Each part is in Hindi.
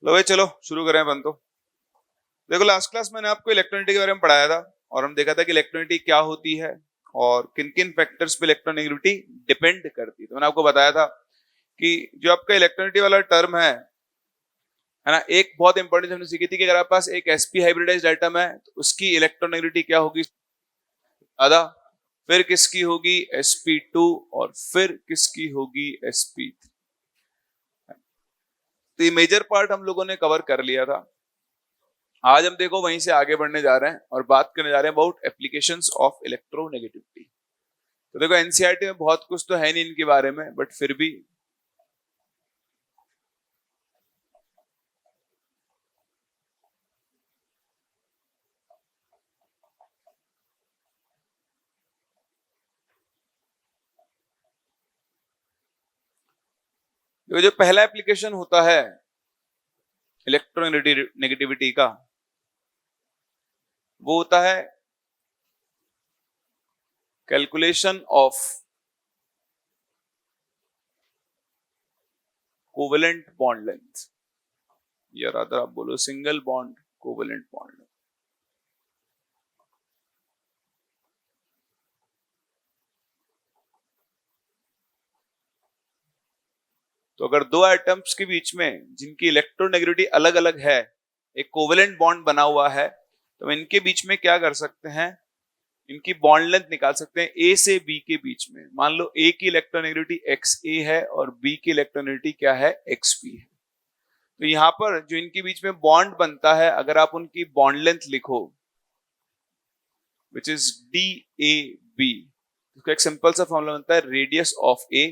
लो भाई चलो शुरू करें अपन तो। देखो लास्ट क्लास मैंने आपको इलेक्ट्रोनेगेटिविटी के बारे में पढ़ाया था और हम देखा था कि इलेक्ट्रोनेगेटिविटी क्या होती है और किन किन फैक्टर्स पे इलेक्ट्रोनेगेटिविटी डिपेंड करती है। तो मैंने आपको बताया था कि जो आपका इलेक्ट्रोनेगेटिविटी वाला टर्म है ना, एक बहुत इंपॉर्टेंट हमने सीखी थी कि अगर आपके पास एक sp हाइब्रिडाइज्ड एटम है तो उसकी इलेक्ट्रोनेगेटिविटी क्या होगी, आधा, फिर किसकी होगी sp2 और फिर किसकी होगी sp3। तो ये मेजर पार्ट हम लोगों ने कवर कर लिया था। आज हम देखो वहीं से आगे बढ़ने जा रहे हैं और बात करने जा रहे हैं अबाउट एप्लीकेशंस ऑफ इलेक्ट्रोनेगेटिविटी। तो देखो एनसीईआरटी में बहुत कुछ तो है नहीं इनके बारे में, बट फिर भी जो पहला एप्लीकेशन होता है इलेक्ट्रोनेगेटिविटी का वो होता है calculation of covalent bond length, या रादर आप बोलो single bond covalent bond length. तो अगर दो एटम्स के बीच में जिनकी इलेक्ट्रोनेगेटिविटी अलग अलग है, एक कोवेलेंट बॉन्ड बना हुआ है, तो इनके बीच में क्या कर सकते हैं, इनकी बॉन्ड लेंथ निकाल सकते हैं ए से बी के बीच में। मान लो ए की इलेक्ट्रोनेगेटिविटी एक्स ए है और बी की इलेक्ट्रोनेगेटिविटी क्या है, एक्स बी है। तो यहां पर जो इनके बीच में बॉन्ड बनता है, अगर आप उनकी बॉन्ड लेंथ लिखो which is D A B, इसका एक सिंपल सा फॉर्मूला बनता है radius of A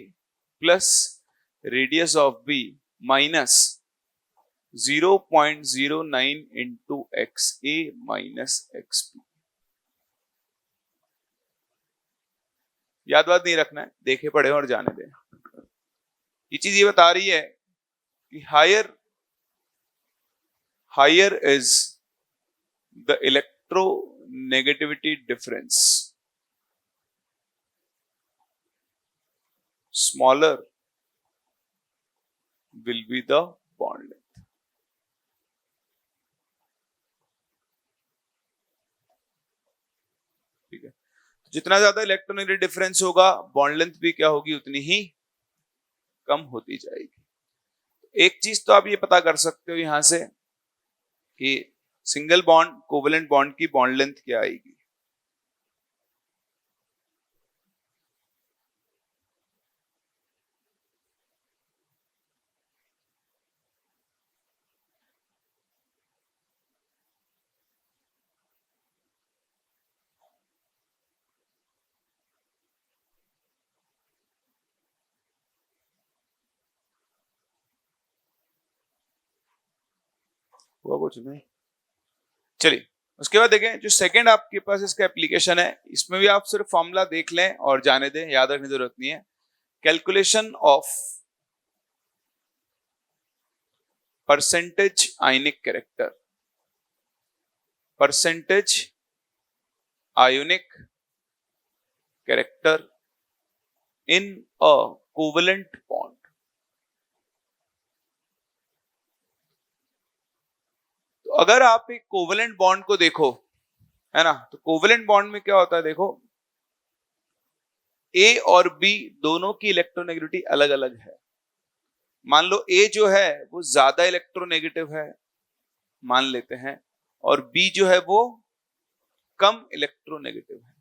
plus radius of B minus 0.09 into X A minus X B. याद बात नहीं रखना है, देखे पढ़े और जाने दें। ये चीज ये बता रही है कि higher is the electronegativity difference, smaller will be the bond length. ठीक है, जितना ज्यादा इलेक्ट्रोनेगेटिव डिफरेंस होगा बॉन्ड लेंथ भी क्या होगी, उतनी ही कम होती जाएगी। एक चीज तो आप ये पता कर सकते हो यहां से कि सिंगल बॉन्ड कोवेलेंट बॉन्ड की बॉन्ड लेंथ क्या आएगी। हुआ कुछ नहीं, चलिए उसके बाद देखें जो सेकंड आपके पास इसका एप्लीकेशन है, इसमें भी आप सिर्फ फॉर्मूला देख लें और जाने दें, याद रखने की जरूरत नहीं है। Calculation of percentage ionic character, percentage ionic character in a covalent bond. तो अगर आप एक कोवेलेंट बॉन्ड को देखो, है ना, तो कोवेलेंट बॉन्ड में क्या होता है, देखो ए और बी दोनों की इलेक्ट्रोनेगेटिविटी अलग अलग है। मान लो ए जो है वो ज्यादा इलेक्ट्रोनेगेटिव है मान लेते हैं, और बी जो है वो कम इलेक्ट्रोनेगेटिव है।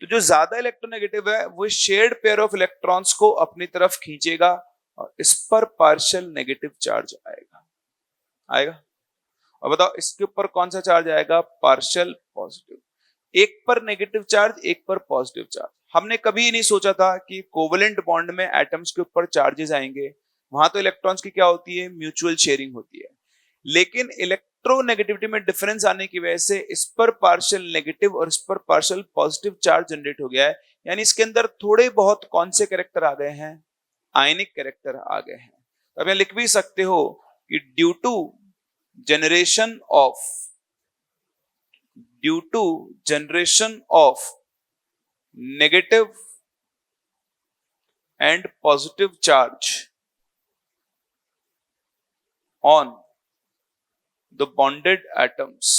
तो जो ज्यादा इलेक्ट्रोनेगेटिव है वो शेयर्ड पेयर ऑफ इलेक्ट्रॉन्स को अपनी तरफ खींचेगा और इस पर पार्शियल नेगेटिव चार्ज आएगा आएगा और बताओ इसके ऊपर कौन सा चार्ज आएगा, पार्शियल पॉजिटिव। एक पर नेगेटिव चार्ज, एक पर पॉजिटिव चार्ज। हमने कभी नहीं सोचा था कि कोवेलेंट बॉन्ड में एटम्स के ऊपर चार्जेस आएंगे, वहां तो इलेक्ट्रॉन्स की क्या होती है, म्यूचुअल शेयरिंग होती है। लेकिन इलेक्ट्रोनेगेटिविटी में डिफरेंस आने की वजह से इस पर पार्शियल नेगेटिव और इस पर पार्शियल पॉजिटिव चार्ज जनरेट हो गया है। यानी इसके अंदर थोड़े बहुत कौन से कैरेक्टर आ गए हैं, आयनिक कैरेक्टर आ गए हैं। अब यहां लिख भी सकते हो कि due to generation of negative and positive charge on the bonded atoms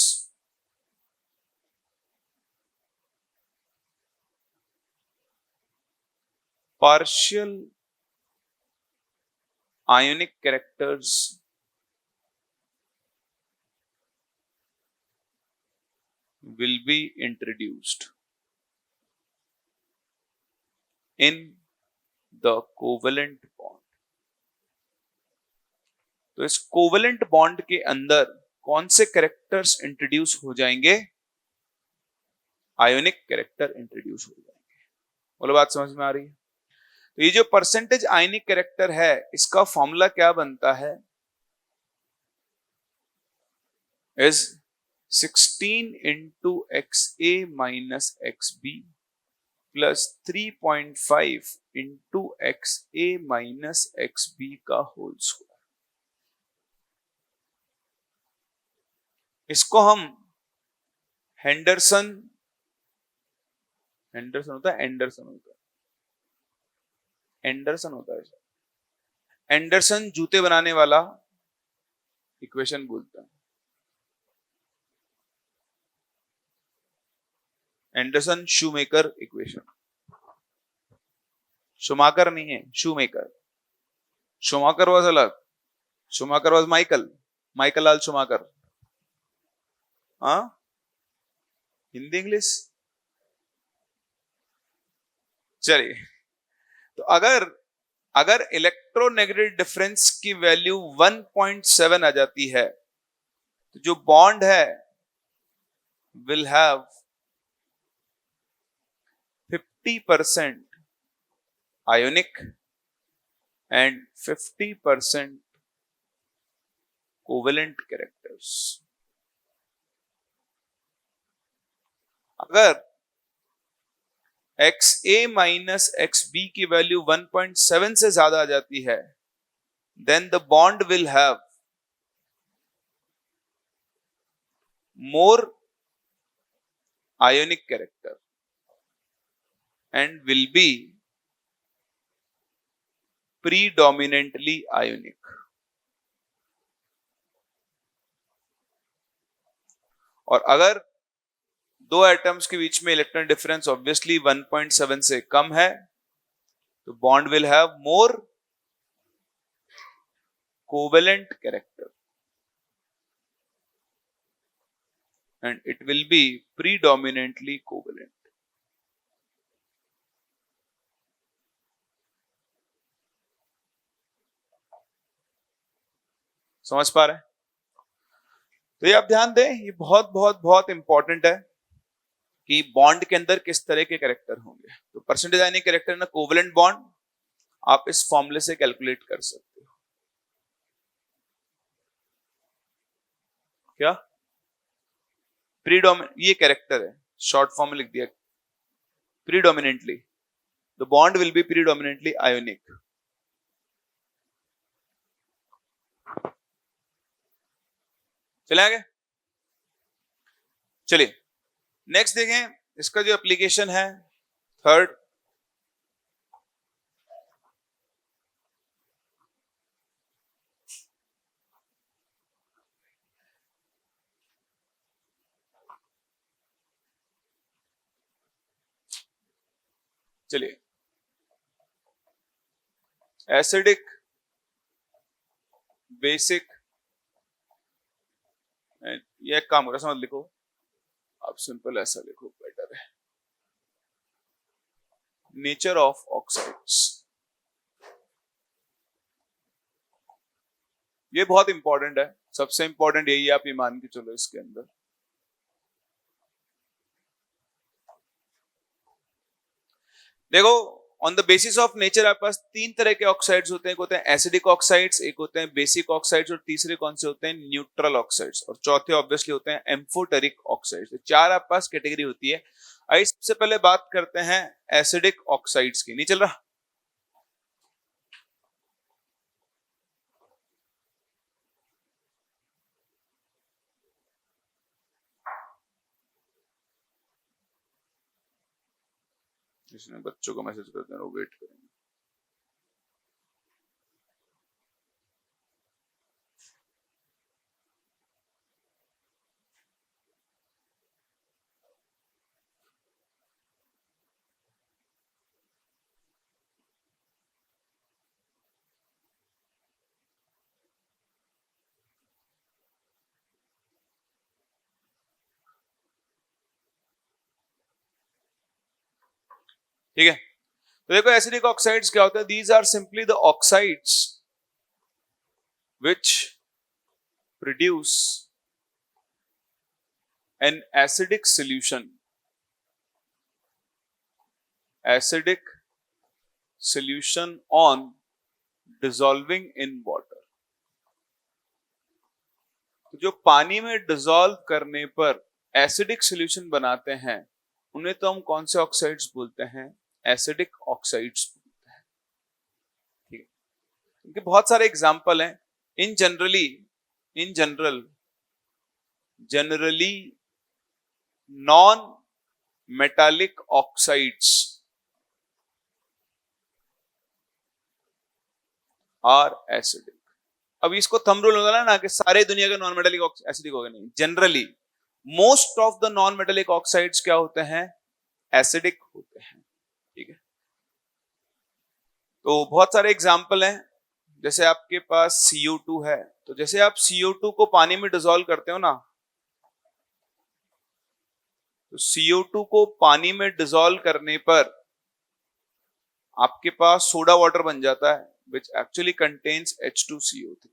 partial ionic characters will be introduced in the covalent bond. तो इस कोवलेंट बॉन्ड के अंदर कौन से कैरेक्टर्स इंट्रोड्यूस हो जाएंगे? आयोनिक कैरेक्टर इंट्रोड्यूस हो जाएंगे। बोलो बात समझ में आ रही है? तो ये जो परसेंटेज आयनिक कैरेक्टर है, इसका फॉर्मूला क्या बनता है? Is 16 into XA minus XB plus 3.5 into XA minus XB का होल स्क्वायर। इसको हम हेंडरसन होता है, एंडरसन होता है, एंडरसन होता है, एंडरसन जूते बनाने वाला इक्वेशन बोलता है। Anderson shoemaker equation. शुमाकर नहीं है, शूमेकर। शुमाकर वाज अलग, Schumacher was Michael Lal Schumacher. हाँ, हिंदी इंग्लिश। चलिए, तो अगर इलेक्ट्रोनेगेटिव डिफरेंस की वैल्यू 1.7 आ जाती है, तो जो बॉन्ड है will have 50% ionic and 50% covalent characters. अगर XA माइनस XB की वैल्यू 1.7 से ज्यादा आ जाती है, then the bond will have more ionic character and will be predominantly ionic. और अगर दो एटम्स के बीच में इलेक्ट्रॉन डिफरेंस ऑब्वियसली 1.7 से कम है, तो bond will have more covalent character and it will be predominantly covalent. समझ पा रहे हैं? तो ये आप ध्यान दें, ये बहुत बहुत बहुत इंपॉर्टेंट है कि बॉन्ड के अंदर किस तरह के कैरेक्टर होंगे। तो परसेंटेज आयनिक कैरेक्टर ना कोवेलेंट बॉन्ड आप इस फॉर्मूले से कैलकुलेट कर सकते हो। क्या प्रीडोमिनेंट ये कैरेक्टर है, शॉर्ट फॉर्म में लिख दिया, predominantly the bond will be predominantly ionic. चले आगे, चलिए नेक्स्ट देखें इसका जो एप्लीकेशन है थर्ड। चलिए, एसिडिक बेसिक, ये एक काम करो, समझ लिखो आप, सिंपल ऐसा लिखो बेटर है। नेचर ऑफ ऑक्साइड्स, ये बहुत इंपॉर्टेंट है, सबसे इंपॉर्टेंट यही है, आप ये मान के चलो इसके अंदर। देखो, on the basis of nature आपके पास तीन तरह के ऑक्साइड्स होते हैं। एक होते हैं एसिडिक ऑक्साइड्स, एक होते हैं बेसिक ऑक्साइड्स, और तीसरे कौन से होते हैं? न्यूट्रल ऑक्साइड्स, और चौथे ऑब्वियसली होते हैं एम्फोटेरिक ऑक्साइड्स। तो चार आपके पास कैटेगरी होती है। आइए सबसे पहले बात करते हैं एसिडिक ऑक्साइड्स की। नहीं चल रहा? जिसने बच्चों को मैसेज करते हैं वो वेट करेंगे। ठीक है। तो देखो एसिडिक ऑक्साइड्स क्या होते हैं, these are simply the oxides which produce an acidic solution, acidic solution on dissolving in water. जो पानी में डिसॉल्व करने पर एसिडिक सॉल्यूशन बनाते हैं उन्हें तो हम कौन से ऑक्साइड्स बोलते हैं, एसिडिक ऑक्साइड्स बोलते हैं। ठीक है, क्योंकि बहुत सारे एग्जांपल हैं। In generally non metallic oxides are acidic. अब इसको थंब रूल होगा ना कि सारे दुनिया के नॉन मेटालिक एसिडिक हो गए, नहीं, generally most of the non metallic oxides क्या होते हैं, एसिडिक होते हैं। ठीक है, तो बहुत सारे एग्जांपल हैं। जैसे आपके पास CO2 है, तो जैसे आप CO2 को पानी में डिसॉल्व करते हो ना, तो CO2 को पानी में डिसॉल्व करने पर आपके पास सोडा वाटर बन जाता है which actually contains H2CO3,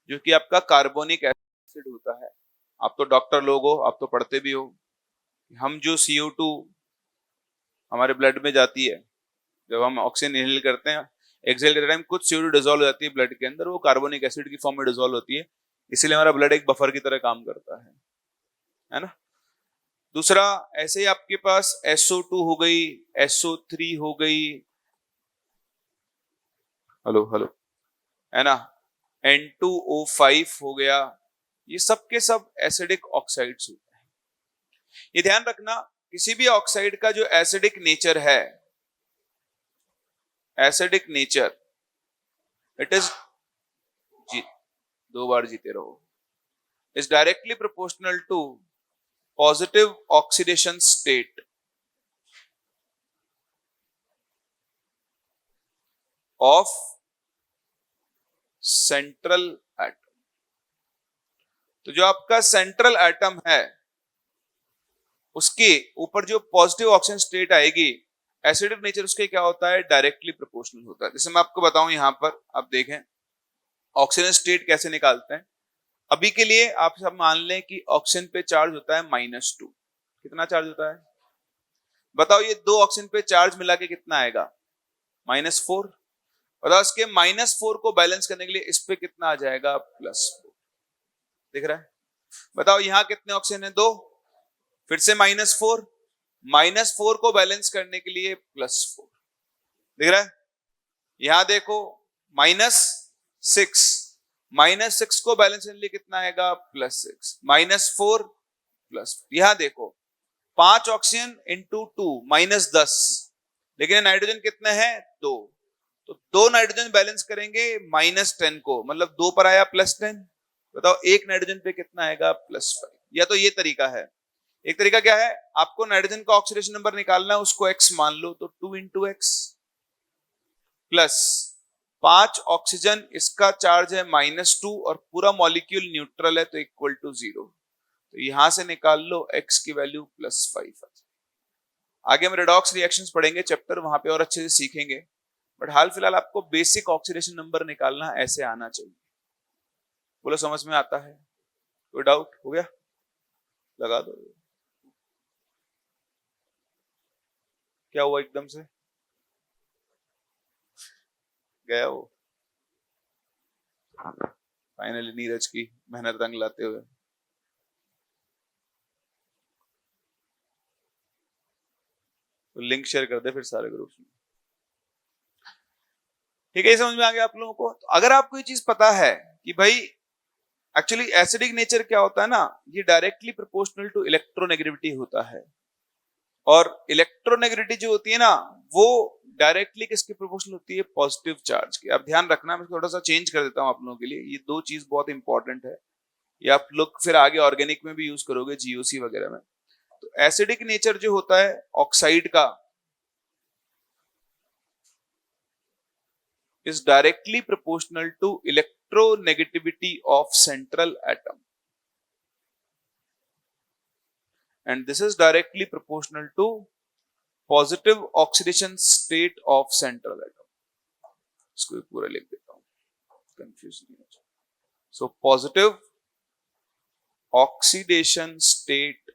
जो कि आपका कार्बोनिक एसिड होता है। आप तो डॉक्टर लोग हो, आप तो पढ़ते भी हो। हम जो CO2 हमारे ब्लड में जाती है, जब हम ऑक्सीजन इनहेल करते हैं, एक्सहेल करते टाइम कुछ CO2 डिसॉल्व हो जाती है ब्लड के अंदर, वो कार्बोनिक एसिड की फॉर्म में डिसॉल्व होती है, इसीलिए हमारा ब्लड एक बफर की तरह काम करता है ना। दूसरा, ऐसे ही आपके पास SO2 हो गई, SO3 हो गई, हेलो हेलो, है ना, N2O5 हो गया, ये सब के सब एसिडिक ऑक्साइड्स होते हैं। ये ध्यान रखना, किसी भी ऑक्साइड का जो एसिडिक नेचर है, एसिडिक नेचर, इट इज, जी 2 बार जीते रहो, is directly proportional to positive oxidation state of central atom. तो जो आपका सेंट्रल एटम है उसके ऊपर जो पॉजिटिव ऑक्सीजन स्टेट आएगी, एसिडिक नेचर उसके क्या होता है, डायरेक्टली प्रोपोर्शनल होता है। जैसे मैं आपको बताऊं, यहां पर आप देखें ऑक्सीजन स्टेट कैसे निकालते हैं। अभी के लिए आप सब मान लें कि ऑक्सीजन पे चार्ज होता है -2। कितना चार्ज होता है बताओ, ये 2 ऑक्सीजन पे चार्ज मिला के कितना आएगा, -4। बताओ इसके -4 को बैलेंस करने के लिए इस पे कितना आ जाएगा, +4। दिख रहा है? बताओ यहां कितने ऑक्सीजन है, 2, फिर से -4, -4 को बैलेंस करने के लिए +4। दिख रहा है? यहां देखो -6, -6 को बैलेंस करने के लिए कितना आएगा, +6, -4 प्लस। यहां देखो 5 ऑक्सीजन इंटू 2 -10, लेकिन नाइट्रोजन कितने हैं, 2, तो 2 नाइट्रोजन बैलेंस करेंगे -10 को, मतलब 2 पर आया +10। बताओ एक नाइट्रोजन पे कितना आएगा, +5। या तो ये तरीका है। एक तरीका क्या है, आपको नाइट्रोजन का ऑक्सीडेशन नंबर निकालना है, उसको x मान लो, तो 2 इंटू एक्स प्लस 5 ऑक्सीजन, इसका चार्ज है -2 और पूरा मॉलिक्यूल न्यूट्रल है तो इक्वल टू 0, तो यहां से निकाल लो x की वैल्यू +5। आगे हम रेडॉक्स रिएक्शंस पढ़ेंगे चैप्टर, वहां पे और अच्छे से सीखेंगे, बट हाल फिलहाल आपको बेसिक ऑक्सीडेशन नंबर निकालना ऐसे आना चाहिए। बोलो समझ में आता है? कोई डाउट हो गया, लगा दो। क्या हुआ एकदम से गया वो? फाइनली नीरज की मेहनत रंग लाते हुए। तो लिंक शेयर कर दे फिर सारे ग्रुप्स में। ठीक है, समझ में आ गया आप लोगों को? तो अगर आपको ये चीज पता है कि भाई एक्चुअली एसिडिक नेचर क्या होता है ना, ये डायरेक्टली प्रोपोर्शनल टू इलेक्ट्रोनेगेटिविटी होता है, और इलेक्ट्रोनेगेटिविटी जो होती है ना, वो डायरेक्टली किसके प्रोपोर्शनल होती है, पॉजिटिव चार्ज की। आप ध्यान रखना, मैं थोड़ा सा चेंज कर देता हूं आप लोगों के लिए, ये 2 चीज बहुत इंपॉर्टेंट है, ये आप लोग फिर आगे ऑर्गेनिक में भी यूज करोगे, GOC वगैरह में। तो एसिडिक नेचर जो होता है ऑक्साइड का, is directly proportional to electronegativity of central atom, and this is directly proportional to positive oxidation state of central atom. इसको पूरा लिख देता हूं, कंफ्यूज नहीं हो जाए। So positive oxidation state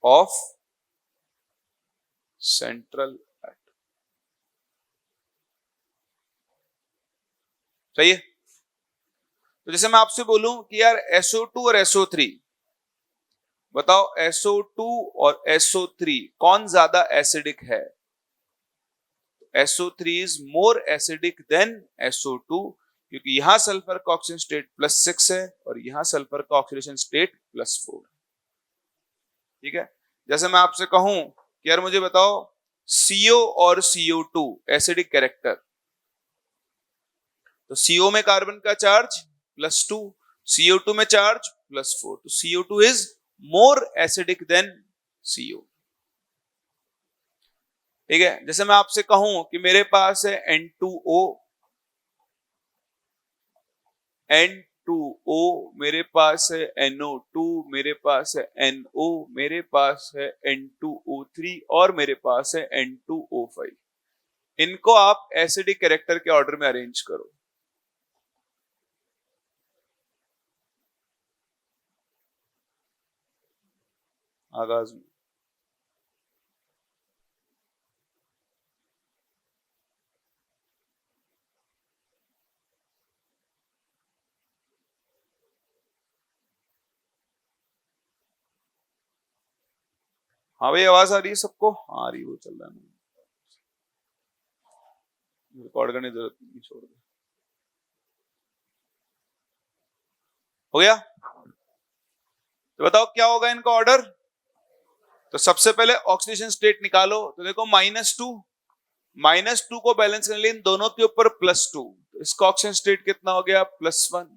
of central atom. सही है। तो जैसे मैं आपसे बोलूं कि यार SO2 और SO3 बताओ, SO2 और SO3 कौन ज्यादा एसिडिक है? SO3 is more acidic then SO2, क्योंकि यहां सल्फर का ऑक्सीजन स्टेट +6 है और यहां सल्फर का ऑक्सीडेशन स्टेट +4 है। ठीक है। जैसे मैं आपसे कहूं कि यार मुझे बताओ CO और CO2 एसिडिक कैरेक्टर, तो CO में कार्बन का चार्ज +2, CO2 में चार्ज +4, तो CO2 is more acidic then CO। ठीक है। जैसे मैं आपसे कहूं कि मेरे पास है N2O, मेरे पास है NO2, मेरे पास है NO, मेरे पास है N2O3 और मेरे पास है N2O5। इनको आप एसिडिक कैरेक्टर के ऑर्डर में अरेंज करो। आगाज में हाँ भाई, आवाज आ रही है सबको? हाँ आ रही, वो चल रहा है, रिकॉर्ड करने की जरूरत नहीं, छोड़ दो। हो गया? तो बताओ क्या होगा इनका ऑर्डर। तो सबसे पहले ऑक्सीडेशन स्टेट निकालो, तो देखो -2 को बैलेंस करने इन दोनों के ऊपर +2, तो इसका ऑक्सीजन स्टेट कितना हो गया? +1,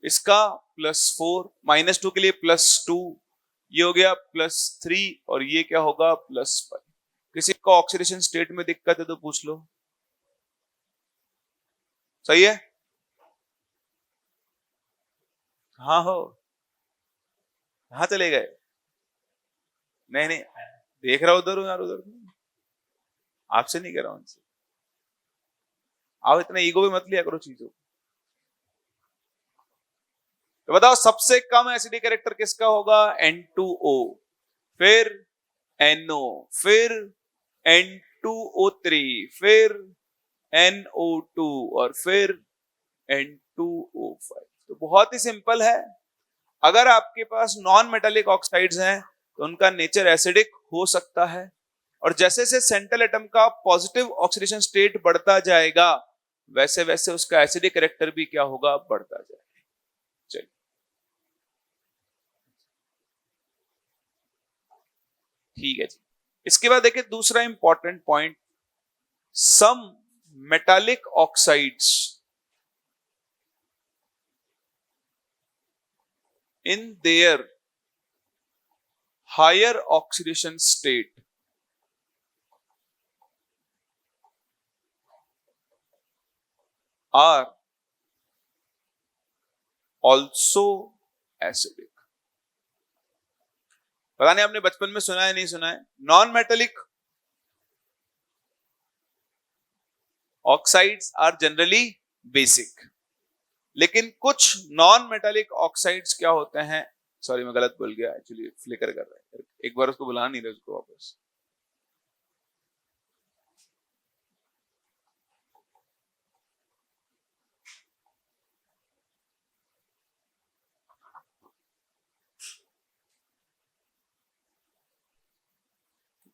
इसका +4, -2 के लिए +2, ये हो गया +3 और ये क्या होगा? +5। किसी को ऑक्सीडेशन स्टेट में दिक्कत है तो पूछ लो। सही है? हाँ हो, कहां चले गए? नहीं नहीं, देख रहा उधर यार, उधर आपसे नहीं कह रहा उनसे। आप इतना ईगो भी मत लिया करो चीजों। तो बताओ सबसे कम एसिडिक कैरेक्टर किसका होगा? N2O, फिर NO, फिर N2O3, फिर NO2 और फिर N2O5। तो बहुत ही सिंपल है। अगर आपके पास नॉन मेटालिक ऑक्साइड्स हैं तो उनका नेचर एसिडिक हो सकता है, और जैसे जैसे सेंट्रल एटम का पॉजिटिव ऑक्सीडेशन स्टेट बढ़ता जाएगा वैसे वैसे उसका एसिडिक कैरेक्टर भी क्या होगा? बढ़ता जाएगा। चलिए, ठीक है जी। इसके बाद देखिए दूसरा important point, some metallic oxides in their higher oxidation state are also acidic। पता नहीं आपने बचपन में सुना है नहीं सुना है, non metallic oxides are generally basic, लेकिन कुछ नॉन मेटालिक ऑक्साइड्स क्या होते हैं, सॉरी मैं गलत बोल गया, एक्चुअली फ्लिकर कर रहा है, एक बार उसको बुला नहीं रहे उसको वापस।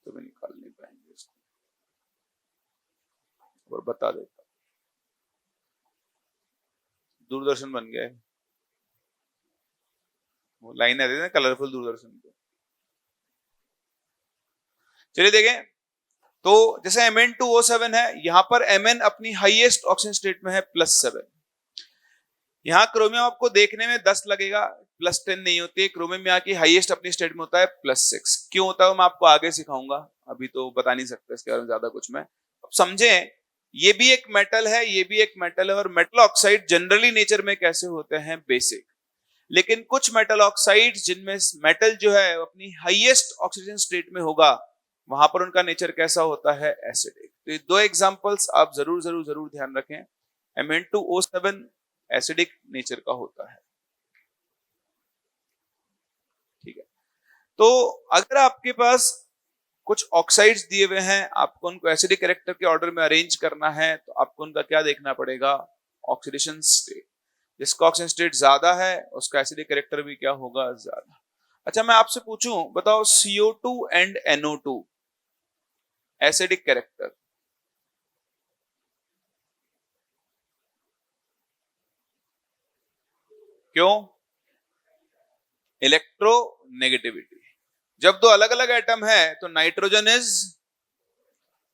तो मैं निकाल नहीं पाएंगे इसको, और बता देता, दूरदर्शन बन गया है, वो लाइन आती है ना कलरफुल दूरदर्शन पे। चलिए देखें, तो जैसे Mn2O7 है, यहां पर Mn अपनी हाईएस्ट ऑक्सीजन स्टेट में है +7। यहां क्रोमियम आपको देखने में 10 लगेगा, +10 नहीं होती है। क्रोमियम यहाँ की हाईएस्ट अपनी स्टेट में होता है +6। क्यों होता है मैं आपको आगे सिखाऊंगा, अभी तो बता नहीं सकता इसके बारे में ज्यादा कुछ मैं। अब समझें, ये भी एक मेटल है, ये भी एक मेटल है, और मेटल ऑक्साइड जनरली नेचर में कैसे होते हैं? बेसिक। लेकिन कुछ मेटल ऑक्साइड्स जिनमें मेटल जो है अपनी हाईएस्ट ऑक्सीजन स्टेट में होगा, वहां पर उनका नेचर कैसा होता है, एसिडिक। तो ये दो एग्जांपल्स आप जरूर जरूर जरूर ध्यान रखें। Mn2O7 एसिडिक नेचर का होता है, ठीक है। तो अगर आपके पास कुछ ऑक्साइड्स दिए हुए हैं, आपको उनको एसिडिक कैरेक्टर के ऑर्डर में अरेंज करना है, तो आपको उनका क्या देखना पड़ेगा, ऑक्सीडेशन स्टेट। जिसका ऑक्सीजन स्टेट ज्यादा है उसका एसिडिक कैरेक्टर भी क्या होगा, ज्यादा। अच्छा, मैं आपसे पूछूं, बताओ CO2 and NO2 acidic character, क्यों? इलेक्ट्रोनेगेटिविटी। जब दो अलग अलग एटम है तो nitrogen is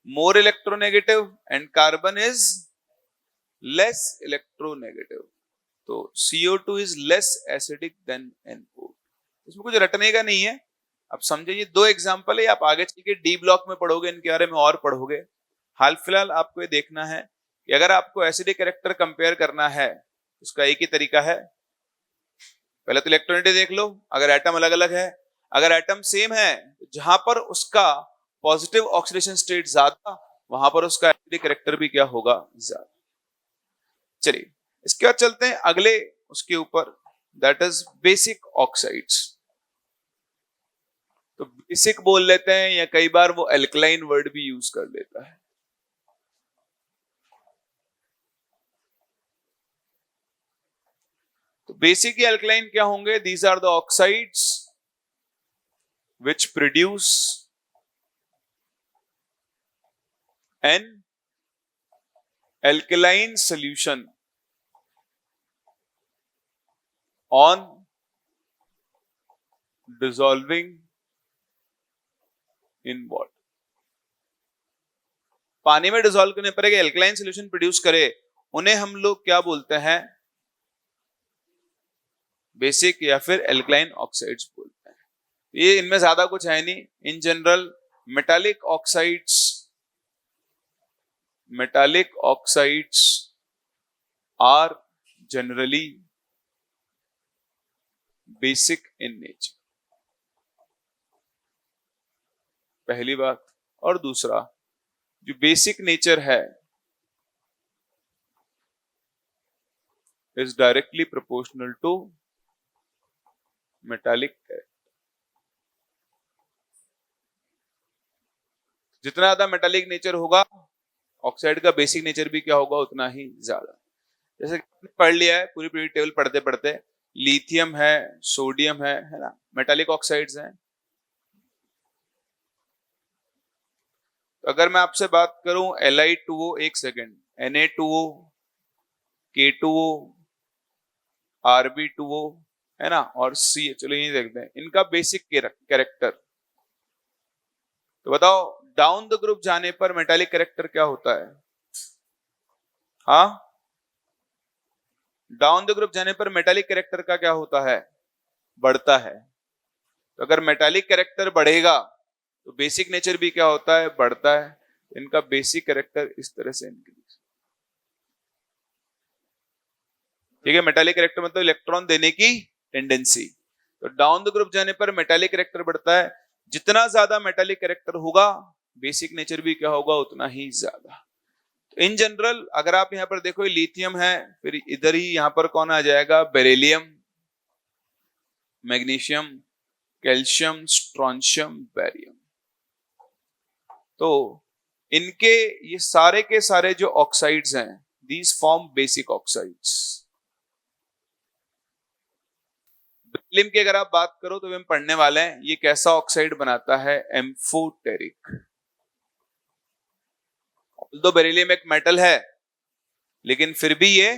more electronegative and carbon is less electronegative. तो CO2 is less acidic then NO2। इसमें कुछ रटने का नहीं है, आप समझे। ये दो एग्जांपल है, आप आगे चल के डी ब्लॉक में पढ़ोगे, इनके बारे में और पढ़ोगे। हाल फिलहाल आपको ये देखना है कि अगर आपको एसिडिक कैरेक्टर कंपेयर करना है, उसका एक ही तरीका है, पहले तो इलेक्ट्रोनेगेटिव देख लो। अगर एटम अलग अलग है, अगर एटम सेम है, जहां पर उसका पॉजिटिव ऑक्सीडेशन स्टेट ज्यादा, वहां पर उसका एसिडिक कैरेक्टर भी क्या होगा, ज्यादा। चलिए इसके बाद चलते हैं अगले उसके ऊपर, दैट इज बेसिक ऑक्साइड्स। तो बेसिक बोल लेते हैं, या कई बार वो एल्कलाइन वर्ड भी यूज कर लेता है। तो बेसिक या एल्कलाइन क्या होंगे, these are the oxides which produce an alkaline solution on dissolving in water। पानी में डिसॉल्व करने पर एक एल्कलाइन सोल्यूशन प्रोड्यूस करे, उन्हें हम लोग क्या बोलते हैं, बेसिक या फिर एल्कलाइन ऑक्साइड्स बोलते हैं। ये इनमें ज्यादा कुछ है नहीं। In general metallic oxides are generally basic in nature, पहली बात। और दूसरा, जो बेसिक नेचर है is directly proportional to metallic. जितना ज्यादा मेटालिक नेचर होगा, ऑक्साइड का बेसिक नेचर भी क्या होगा, उतना ही ज्यादा। जैसे पढ़ लिया है पूरी पूरी टेबल पढ़ते पढ़ते, लिथियम है, सोडियम है ना, मेटालिक ऑक्साइड्स हैं। तो अगर मैं आपसे बात करूं Li2O, एक सेकेंड, Na2O, K2O, Rb2O है ना, और C, चलो ये देखते हैं इनका बेसिक कैरेक्टर। तो बताओ डाउन द ग्रुप जाने पर मेटालिक कैरेक्टर क्या होता है, हाँ, डाउन द ग्रुप जाने पर मेटालिक कैरेक्टर का क्या होता है, बढ़ता है। तो अगर मेटालिक कैरेक्टर बढ़ेगा तो बेसिक नेचर भी क्या होता है, बढ़ता है। इनका बेसिक कैरेक्टर इस तरह से इंक्रीज, ठीक है। मेटालिक कैरेक्टर मतलब इलेक्ट्रॉन देने की टेंडेंसी। तो डाउन द ग्रुप जाने पर मेटालिक कैरेक्टर बढ़ता है। जितना ज्यादा मेटालिक कैरेक्टर होगा, बेसिक नेचर भी क्या होगा, उतना ही ज्यादा। तो इन जनरल अगर आप यहां पर देखो, लिथियम है, फिर इधर ही यहां पर कौन आ जाएगा, beryllium, magnesium, calcium, strontium, barium. तो इनके ये सारे के सारे जो ऑक्साइड्स हैं, these form basic oxides. Beryllium की अगर आप बात करो तो हम पढ़ने वाले हैं ये कैसा ऑक्साइड बनाता है, एम्फोटेरिक। तो बेरिलियम एक मेटल है, लेकिन फिर भी ये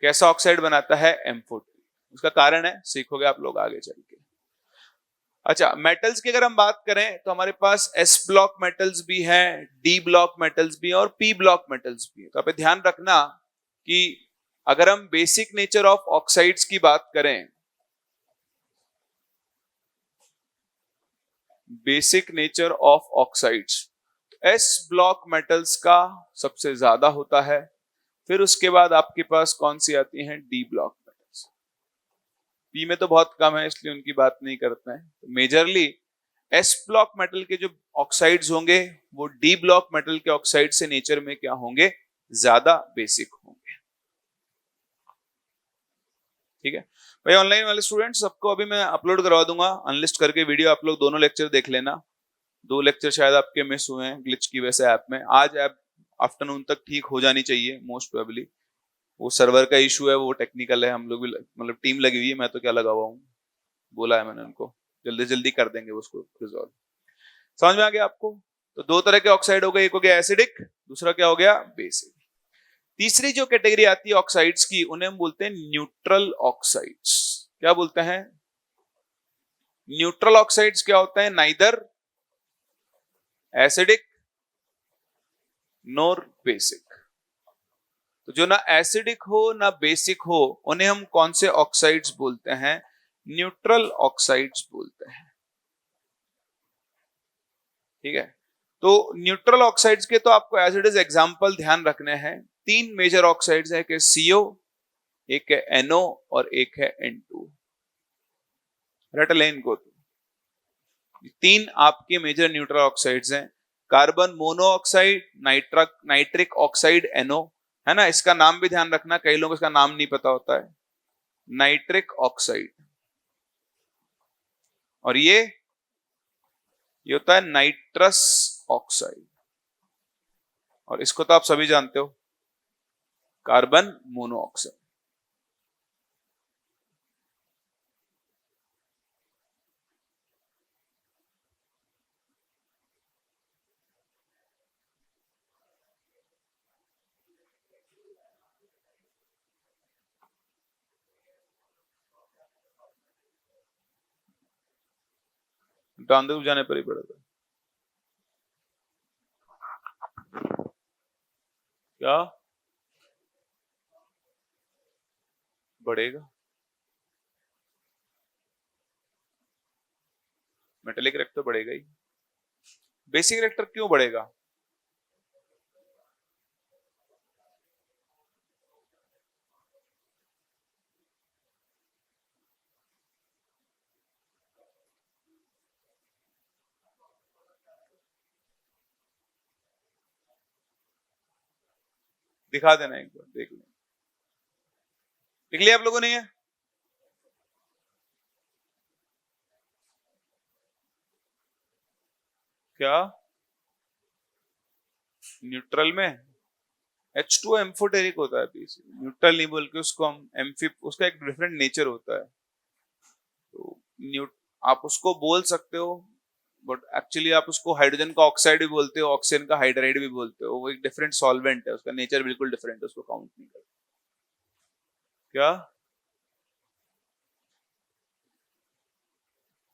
कैसा ऑक्साइड बनाता है, एम्फोटेरिक। उसका कारण है, सीखोगे आप लोग आगे चल के। अच्छा, मेटल्स की अगर हम बात करें तो हमारे पास S ब्लॉक मेटल्स भी हैं, D ब्लॉक मेटल्स भी हैं, और P ब्लॉक मेटल्स भी हैं। तो आप ध्यान रखना कि अगर हम बेसिक नेचर ऑफ ऑक्साइड्स की बात करें, basic nature of oxides, S block metals का सबसे ज्यादा होता है। फिर उसके बाद आपके पास कौन सी आती हैं, D ब्लॉक मेटल्स। पी में तो बहुत कम है इसलिए उनकी बात नहीं करते हैं। तो मेजरली एस ब्लॉक मेटल के जो ऑक्साइड्स होंगे वो डी ब्लॉक मेटल के ऑक्साइड से नेचर में क्या होंगे, ज्यादा बेसिक होंगे। ठीक है भाई, ऑनलाइन वाले स्टूडेंट्स सबको अभी मैं अपलोड करवा दूंगा अनलिस्ट करके वीडियो, आप लोग दोनों लेक्चर देख लेना। 2 लेक्चर शायद आपके मिस हुए हैं ग्लिच की वजह से ऐप में। आज ऐप आफ्टरनून तक ठीक हो जानी चाहिए मोस्ट प्रोबेबली। वो सर्वर का इशू है, वो टेक्निकल है, हम लोग भी मतलब टीम लगी हुई है, मैं तो क्या लगा हुआ हूँ, बोला है मैंने उनको जल्दी जल्दी कर देंगे उसको रिजॉल्व। समझ में आ गया आपको? तो 2 तरह के ऑक्साइड हो गए, एक हो गया एसिडिक, दूसरा क्या हो गया, बेसिक। तीसरी जो कैटेगरी आती है ऑक्साइड्स की, उन्हें हम बोलते हैं न्यूट्रल ऑक्साइड्स। क्या बोलते हैं? न्यूट्रल ऑक्साइड्स क्या होते हैं? Neither acidic nor basic. तो जो ना एसिडिक हो ना बेसिक हो, उन्हें हम कौन से ऑक्साइड्स बोलते हैं? न्यूट्रल ऑक्साइड्स बोलते हैं। ठीक है, तो न्यूट्रल ऑक्साइड्स के तो आपको एज इट इज एग्जांपल ध्यान रखने हैं। 3 मेजर ऑक्साइड्स है, एक है CO, एक है NO और एक है N2। रट लें इनको। तो 3 आपके मेजर न्यूट्रल ऑक्साइड्स हैं, carbon monoxide, nitric oxide NO, है ना। इसका नाम भी ध्यान रखना, कई लोगों को इसका नाम नहीं पता होता है, नाइट्रिक ऑक्साइड। और ये होता है नाइट्रस ऑक्साइड, और इसको तो आप सभी जानते हो, कार्बन मोनोऑक्साइड। डांदे जाने पर ही पड़ेगा क्या बढ़ेगा? मेटेलिक रिएक्टर बढ़ेगा ही, बेसिक रिएक्टर क्यों बढ़ेगा? दिखा देना एक बार, देख लें। लिख लिया आप लोगों ने? ये क्या न्यूट्रल में H2O एम्फोटेरिक होता है, न्यूट्रल नहीं बोल के उसको हम एम्फी, उसका एक डिफरेंट नेचर होता है। तो आप उसको बोल सकते हो, बट एक्चुअली आप उसको हाइड्रोजन का ऑक्साइड भी बोलते हो, ऑक्सीजन का हाइड्राइड भी बोलते हो। वो एक डिफरेंट सॉल्वेंट है, उसका नेचर बिल्कुल डिफरेंट है, उसको काउंट नहीं करते। क्या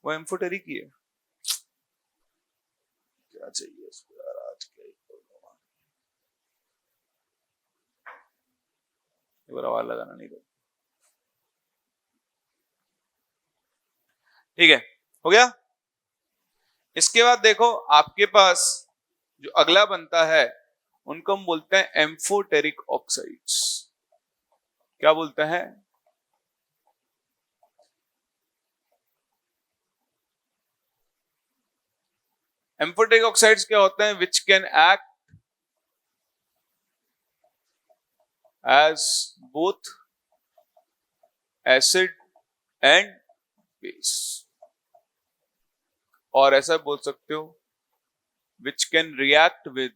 वो एम्फोटेरिक ही है? क्या चाहिए इसको यार, आज क्या ही बोलूं। एक बार आवाज लगाना नहीं तो। ठीक है, हो गया। इसके बाद देखो आपके पास जो अगला बनता है, उनको हम बोलते हैं एम्फोटेरिक ऑक्साइड्स। क्या बोलते हैं? एम्फोटेरिक ऑक्साइड्स क्या होते हैं? Which can act as both acid and base, और ऐसा बोल सकते हो which can react with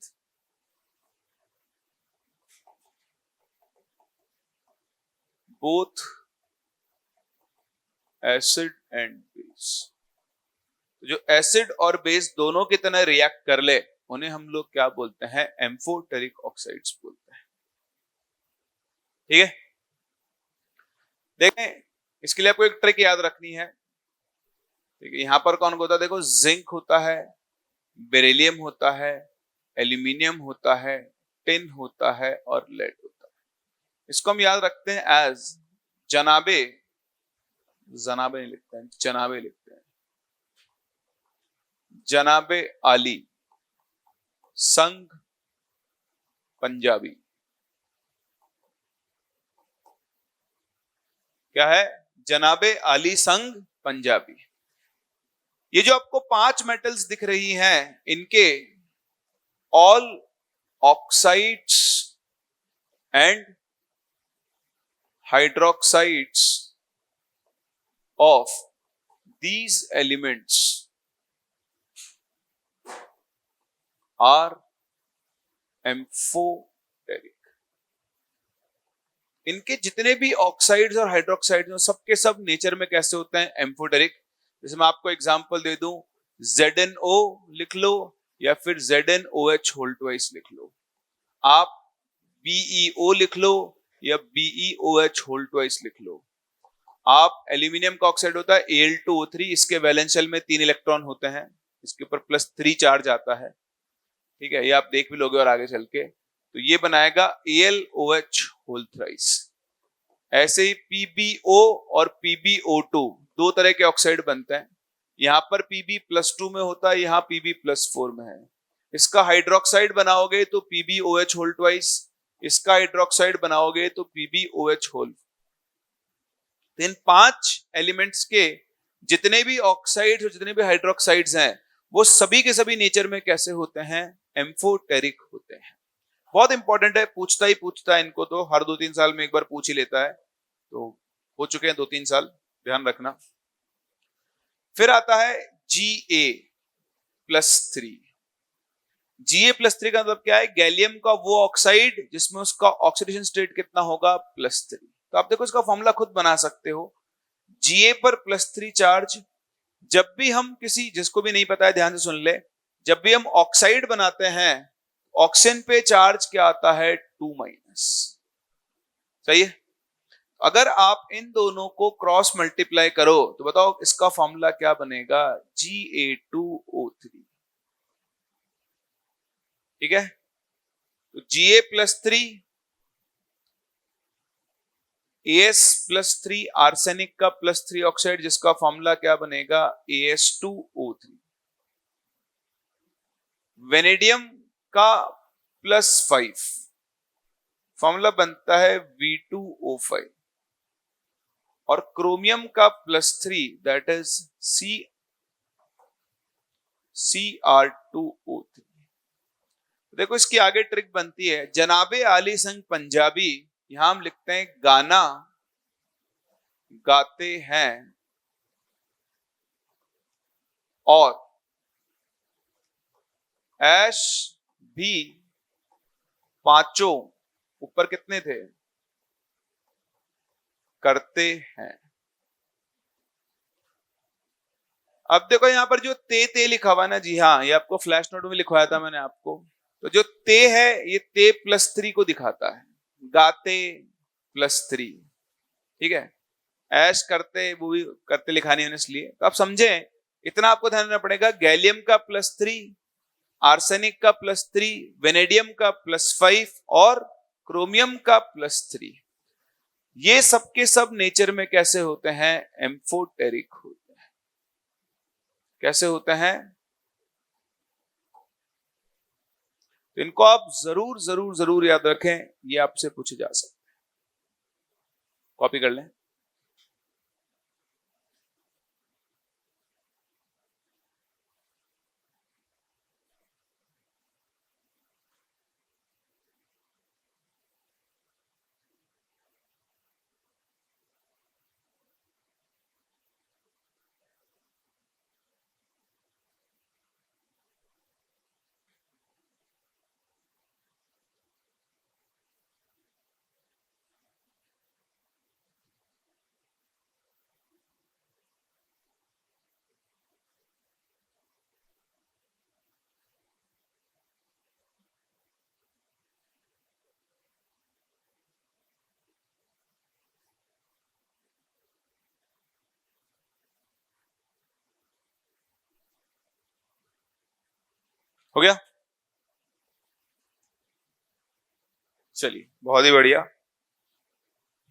both acid and base. जो एसिड और बेस दोनों की तरह रिएक्ट कर ले, उन्हें हम लोग क्या बोलते हैं? एम्फोटेरिक ऑक्साइड्स बोलते हैं। ठीक है, देखें इसके लिए आपको एक ट्रिक याद रखनी है। ठीक है, यहां पर कौन होता है? देखो, जिंक होता है, बेरिलियम होता है, एल्यूमिनियम होता है, टिन होता है और लेड होता है। इसको हम याद रखते हैं एज जनाबे, जनाबे नहीं लिखते हैं, जनाबे लिखते हैं। जनाबे आली, संघ पंजाबी। क्या है? जनाबे आली संग पंजाबी। ये जो आपको 5 मेटल्स दिख रही हैं, इनके all oxides and hydroxides of these elements are amphoteric. इनके जितने भी ऑक्साइड्स और हाइड्रोक्साइड्स हैं सबके सब नेचर में कैसे होते हैं? एम्फोटेरिक। जैसे मैं आपको एग्जांपल दे दूं, ZnO लिख लो या फिर ZnOH होल ट्वाइस लिख लो, आप BeO लिख लो या BeOH होल ट्वाइस लिख लो, आप एल्यूमिनियम का ऑक्साइड होता है Al2O3, इसके वैलेंस शेल में 3 इलेक्ट्रॉन होते हैं, इसके ऊपर +3 चार्ज आता है, ठीक है, ये आप देख भी लोगे और आगे चल के, तो ये बनाएगा AlOH होल थ्राइस। ऐसे ही PbO और PbO2 दो तरह के ऑक्साइड बनते हैं, यहां पर Pb+2 में होता है, यहां Pb+4 में है। इसका हाइड्रोक्साइड बनाओगे तो PbOH होल ट्वाइस, इसका हाइड्रोक्साइड बनाओगे तो PbOH होल। इन 5 एलिमेंट्स के जितने भी ऑक्साइड्स और जितने भी हाइड्रोक्साइड्स हैं वो सभी के सभी नेचर में कैसे होते हैं? एम्फोटेरिक होते हैं। बहुत इंपॉर्टेंट है, पूछता ही पूछता है इनको, तो हर 2-3 साल में एक बार पूछ ही लेता है, तो हो चुके हैं 2-3 साल, ध्यान रखना। फिर आता है Ga+3। Ga+3 का मतलब क्या है? गैलियम का वो ऑक्साइड जिसमें उसका ऑक्सीडेशन स्टेट कितना होगा? +3। तो आप देखो इसका फॉर्मूला खुद बना सकते हो, Ga पर +3 चार्ज। जब भी हम किसी, जिसको भी नहीं पता है ध्यान से सुन ले, जब भी हम ऑक्साइड बनाते हैं ऑक्सीजन पे चार्ज क्या आता है? 2-। सही है। अगर आप इन दोनों को क्रॉस मल्टीप्लाई करो तो बताओ इसका फॉर्मूला क्या बनेगा? Ga2O3। ठीक है, तो Ga+3 As+3 आर्सेनिक का +3 ऑक्साइड, जिसका फॉर्मूला क्या बनेगा? As2O3। वेनेडियम का +5 फॉर्मूला बनता है V2O5, और क्रोमियम का +3 दैट इज Cr2O3। देखो इसकी आगे ट्रिक बनती है, जनाबे आली संग पंजाबी, यहां हम लिखते हैं गाना गाते हैं, और ऐश भी पांचों ऊपर कितने थे? करते हैं। अब देखो यहां पर जो ते लिखा हुआ ना, जी हाँ, ये आपको फ्लैश नोट में लिखवाया था मैंने आपको, तो जो ते है ये ते +3 को दिखाता है, गाते +3, ठीक है। ऐश करते, वो भी करते लिखा नहीं है इसलिए, तो आप समझे, इतना आपको ध्यान रखना पड़ेगा। गैलियम का +3, आर्सेनिक का +3, वेनेडियम का +5 और क्रोमियम का +3, ये सबके सब नेचर में कैसे होते हैं? एम्फोटेरिक होते हैं। कैसे होते हैं? तो इनको आप जरूर जरूर जरूर याद रखें, ये आपसे पूछे जा सकते हैं, कॉपी कर लें। हो गया? चलिए, बहुत ही बढ़िया।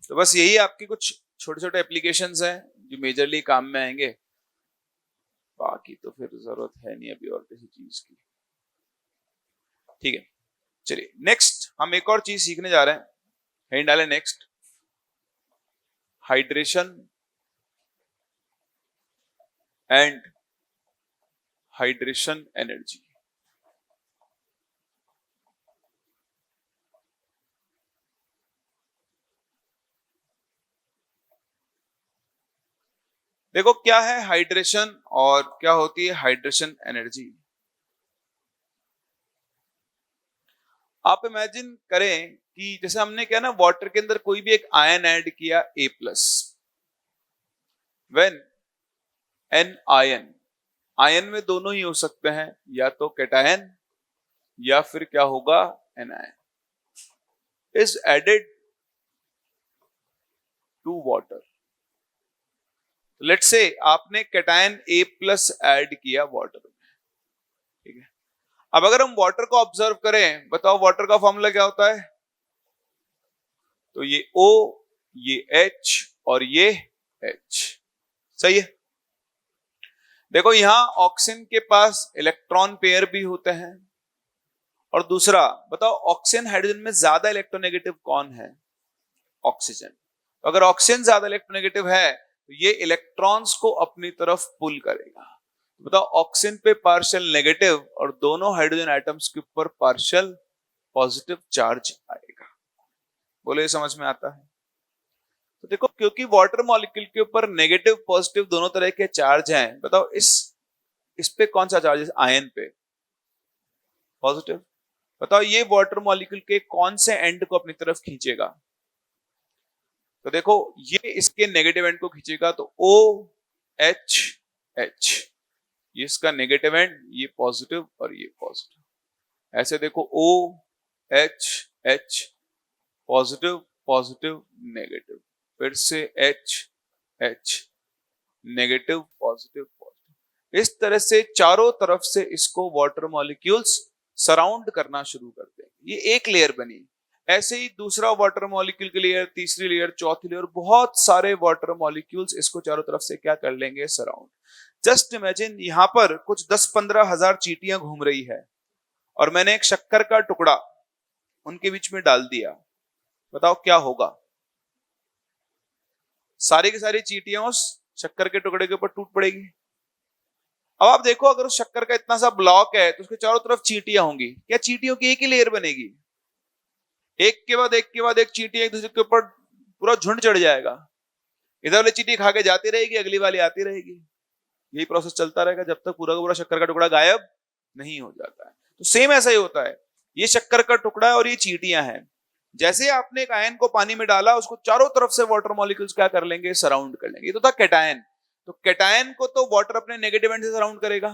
तो बस यही आपके कुछ छोटे छोटे एप्लीकेशंस हैं जो मेजरली काम में आएंगे, बाकी तो फिर जरूरत है नहीं अभी और किसी चीज की। ठीक है, चलिए नेक्स्ट हम एक और चीज सीखने जा रहे हैं, हेडिंग डालें next, hydration and hydration energy. देखो क्या है हाइड्रेशन और क्या होती है हाइड्रेशन एनर्जी। आप इमेजिन करें कि जैसे हमने क्या ना वाटर के अंदर कोई भी एक आयन ऐड किया A+, when an ion, ion में दोनों ही हो सकते हैं, या तो कैटायन या फिर क्या होगा anion, is added to water. Let's say आपने कैटायन A+ ऐड किया वाटर में, ठीक है। अब अगर हम वाटर को ऑब्जर्व करें, बताओ वाटर का फॉर्मूला क्या होता है। तो ये O, ये H और ये H, सही है। देखो यहां ऑक्सीजन के पास इलेक्ट्रॉन पेयर भी होते हैं, और दूसरा बताओ ऑक्सीजन हाइड्रोजन में ज्यादा इलेक्ट्रोनेगेटिव कौन है, ऑक्सीजन। तो अगर ऑक्सीजन ज्यादा इलेक्ट्रोनेगेटिव है तो ये इलेक्ट्रॉन्स को अपनी तरफ पुल करेगा। तो बताओ ऑक्सीजन पे पार्शियल नेगेटिव और दोनों हाइड्रोजन एटम्स के ऊपर पार्शियल पॉजिटिव चार्ज आएगा। बोले ये समझ में आता है। तो देखो क्योंकि वाटर मॉलिक्यूल के ऊपर नेगेटिव पॉजिटिव दोनों तरह के चार्ज हैं, बताओ इस पे कौन सा चार्ज है, आयन पे पॉजिटिव। बताओ ये वाटर मॉलिक्यूल के कौन से एंड को अपनी तरफ खींचेगा। तो देखो ये इसके नेगेटिव एंड को खींचेगा, तो OH, ये इसका नेगेटिव एंड, ये पॉजिटिव और ये पॉजिटिव। ऐसे देखो OH, पॉजिटिव पॉजिटिव नेगेटिव, फिर से H, नेगेटिव पॉजिटिव पॉजिटिव। इस तरह से चारों तरफ से इसको वाटर मॉलिक्यूल्स सराउंड करना शुरू करते हैं। ये एक लेयर बनी। ऐसे ही दूसरा वाटर मॉलिक्यूल की लेयर, तीसरी लेयर, चौथी लेयर, बहुत सारे वाटर मॉलिक्यूल्स इसको चारों तरफ से क्या कर लेंगे, सराउंड। जस्ट इमेजिन यहां पर कुछ 10-15 हजार चींटियां घूम रही है और मैंने एक शक्कर का टुकड़ा उनके बीच में डाल दिया, बताओ क्या होगा। सारी की सारी चींटियां उस शक्कर के टुकड़े के ऊपर टूट पड़ेगी। अब आप देखो अगर उस शक्कर का इतना सा ब्लॉक है तो उसके चारों तरफ चींटियां होंगी, क्या चींटियों की एक ही लेयर बनेगी, एक के बाद एक के बाद एक चींटियां एक दूसरे के ऊपर पूरा झुंड चढ़ जाएगा। इधर वाली चींटी खा के जाती रहेगी, अगली वाली आती रहेगी, यही प्रोसेस चलता रहेगा जब तक पूरा का पूरा शक्कर का टुकड़ा गायब नहीं हो जाता है। तो सेम ऐसा ही होता है, ये शक्कर का टुकड़ा है और ये चींटियां हैं। जैसे आपने एक आयन को पानी में डाला, उसको चारों तरफ से वाटर मॉलिक्यूल्स क्या कर लेंगे, सराउंड कर लेंगे। ये तो था कैटायन। तो कैटायन को तो वाटर अपने नेगेटिव एंड से सराउंड करेगा।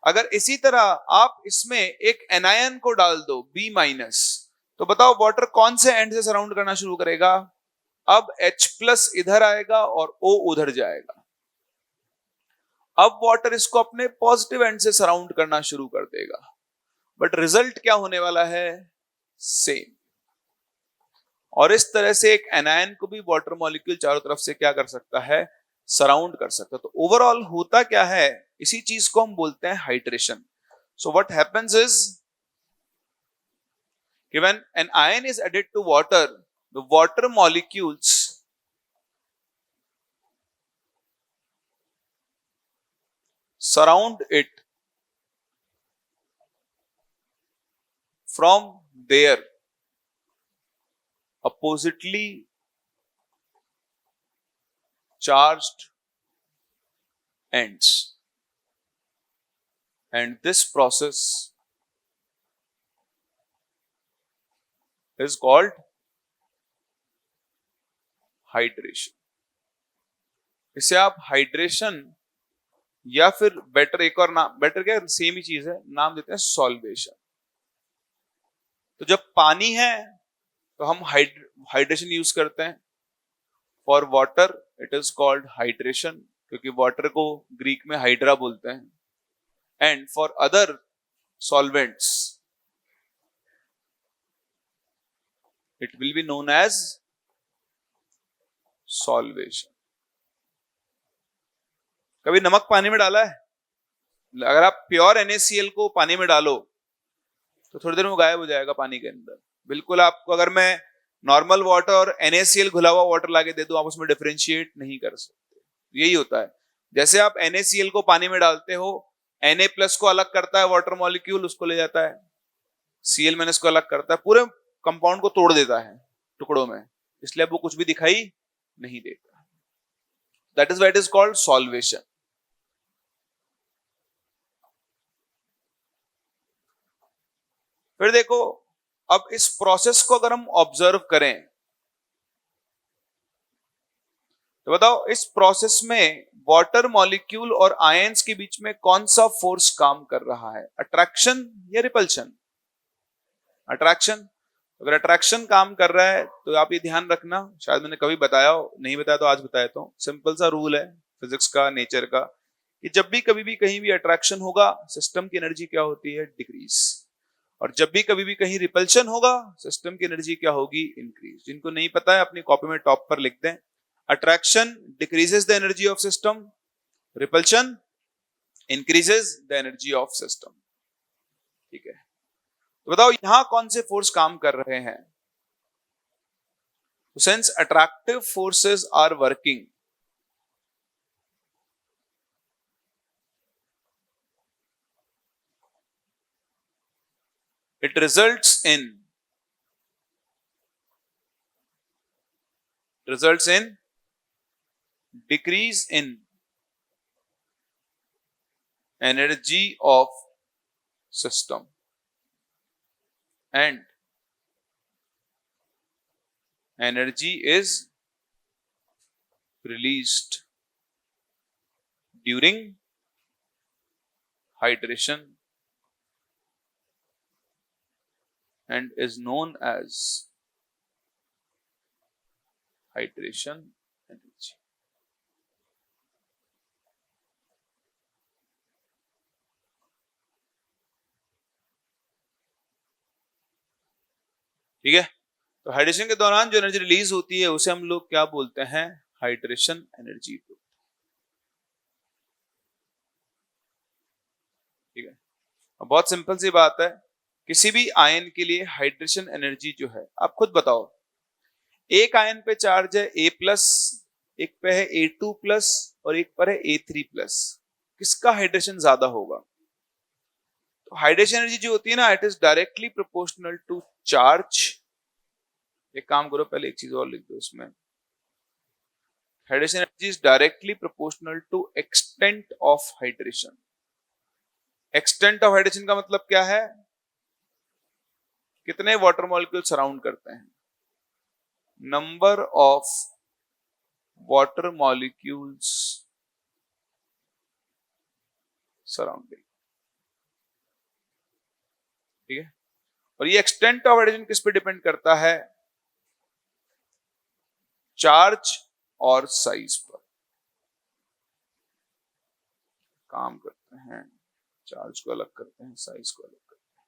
अगर इसी तरह आप इसमें एक एनायन को डाल दो B-, तो बताओ वाटर कौन से एंड से सराउंड करना शुरू करेगा। अब H+ इधर आएगा और O उधर जाएगा। अब वाटर इसको अपने पॉजिटिव एंड से सराउंड करना शुरू कर देगा, बट रिजल्ट क्या होने वाला है, सेम। और इस तरह से एक एनायन को भी वाटर मॉलिक्यूल चारों तरफ से क्या कर सकता है, सराउंड कर सकता है। तो ओवरऑल होता क्या है, इसी चीज को हम बोलते हैं hydration. So what happens is when an ion is added to water, the water molecules surround it from their oppositely charged ends, and this process is called hydration. इसे आप हाइड्रेशन या फिर बेटर एक और नाम, बेटर क्या सेम ही चीज है, नाम देते हैं सॉल्वेशन। तो जब पानी है तो हम हाइड्रेशन यूज करते हैं। For water it is called hydration, क्योंकि वाटर को ग्रीक में हाइड्रा बोलते हैं। And for other solvents it will be known as solvation. कभी नमक पानी में डाला है? अगर आप प्योर NaCl को पानी में डालो तो थोड़ी देर में गायब हो जाएगा पानी के अंदर। बिल्कुल आपको अगर मैं नॉर्मल वाटर और NaCl घुला हुआ वाटर लाके दे दूं, आप उसमें डिफरेंशिएट नहीं कर सकते। यही होता है, जैसे आप NaCl को पानी में डालते हो, Na+ को अलग करता है वाटर मॉलिक्यूल, उसको ले जाता है, Cl- को अलग करता है, पूरे कंपाउंड को तोड़ देता है टुकड़ों में, इसलिए वो कुछ भी दिखाई नहीं देता। That is why it is called solvation. फिर देखो, अब इस प्रोसेस को अगर हम ऑब्जर्व करें तो बताओ इस प्रोसेस में वाटर मॉलिक्यूल और आयंस के बीच में कौन सा फोर्स काम कर रहा है, अट्रैक्शन या रिपल्शन? अट्रैक्शन। अगर अट्रैक्शन काम कर रहा है तो आप ये ध्यान रखना, शायद मैंने कभी बताया हो, नहीं बताया तो आज बताया, तो सिंपल सा रूल है फिजिक्स का, नेचर का, कि जब भी कभी भी कहीं भी अट्रैक्शन होगा सिस्टम की एनर्जी क्या होती है, डिक्रीज, और जब भी कभी भी कहीं रिपल्शन होगा सिस्टम की एनर्जी क्या होगी, इंक्रीज। जिनको नहीं पता है अपनी कॉपी में टॉप पर लिख दें, attraction decreases the energy of system, repulsion increases the energy of system. ठीक है, तो बताओ यहां कौन से फोर्स काम कर रहे हैं? Since attractive forces are working, it results in decrease in energy of system and energy is released during hydration and is known as hydration energy। ठीक है, तो हाइड्रेशन के दौरान जो एनर्जी रिलीज होती है उसे हम लोग क्या बोलते हैं, हाइड्रेशन एनर्जी। ठीक है, अब बहुत सिंपल सी बात है, किसी भी आयन के लिए हाइड्रेशन एनर्जी जो है, आप खुद बताओ, एक आयन पे चार्ज है A+, एक पे है A2+ और एक पर है A3+, किसका हाइड्रेशन ज्यादा होगा? तो हाइड्रेशन एनर्जी जो होती है ना, it is directly proportional to charge. एक काम करो, पहले एक चीज और लिख दो इसमें, hydration energy is directly proportional to extent of hydration. Extent of hydration का मतलब क्या है, कितने वाटर मॉलिक्यूल सराउंड करते हैं, number of water molecules surrounding. ठीक है, और ये एक्सटेंट ऑफ हाइड्रेशन किस पे डिपेंड करता है, चार्ज और साइज पर। काम करते हैं, चार्ज को अलग करते हैं, साइज को अलग करते हैं।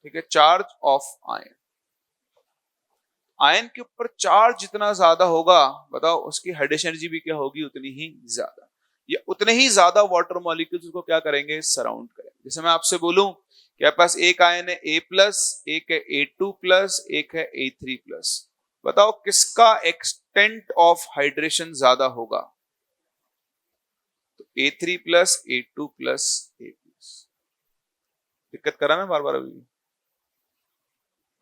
ठीक है, चार्ज ऑफ आयन, आयन के ऊपर चार्ज जितना ज्यादा होगा, बताओ उसकी हाइड्रेशन एनर्जी भी क्या होगी, उतनी ही ज्यादा, या उतने ही ज्यादा वाटर मॉलिक्यूल्स को क्या करेंगे, सराउंड करेंगे। जैसे मैं आपसे बोलूं कि आपके पास एक आयन है A+, एक है A2+, एक है A3+, बताओ किसका एक्सटेंट ऑफ हाइड्रेशन ज्यादा होगा, तो A3+, A2+, A+। दिक्कत करा मैं बार बार, अभी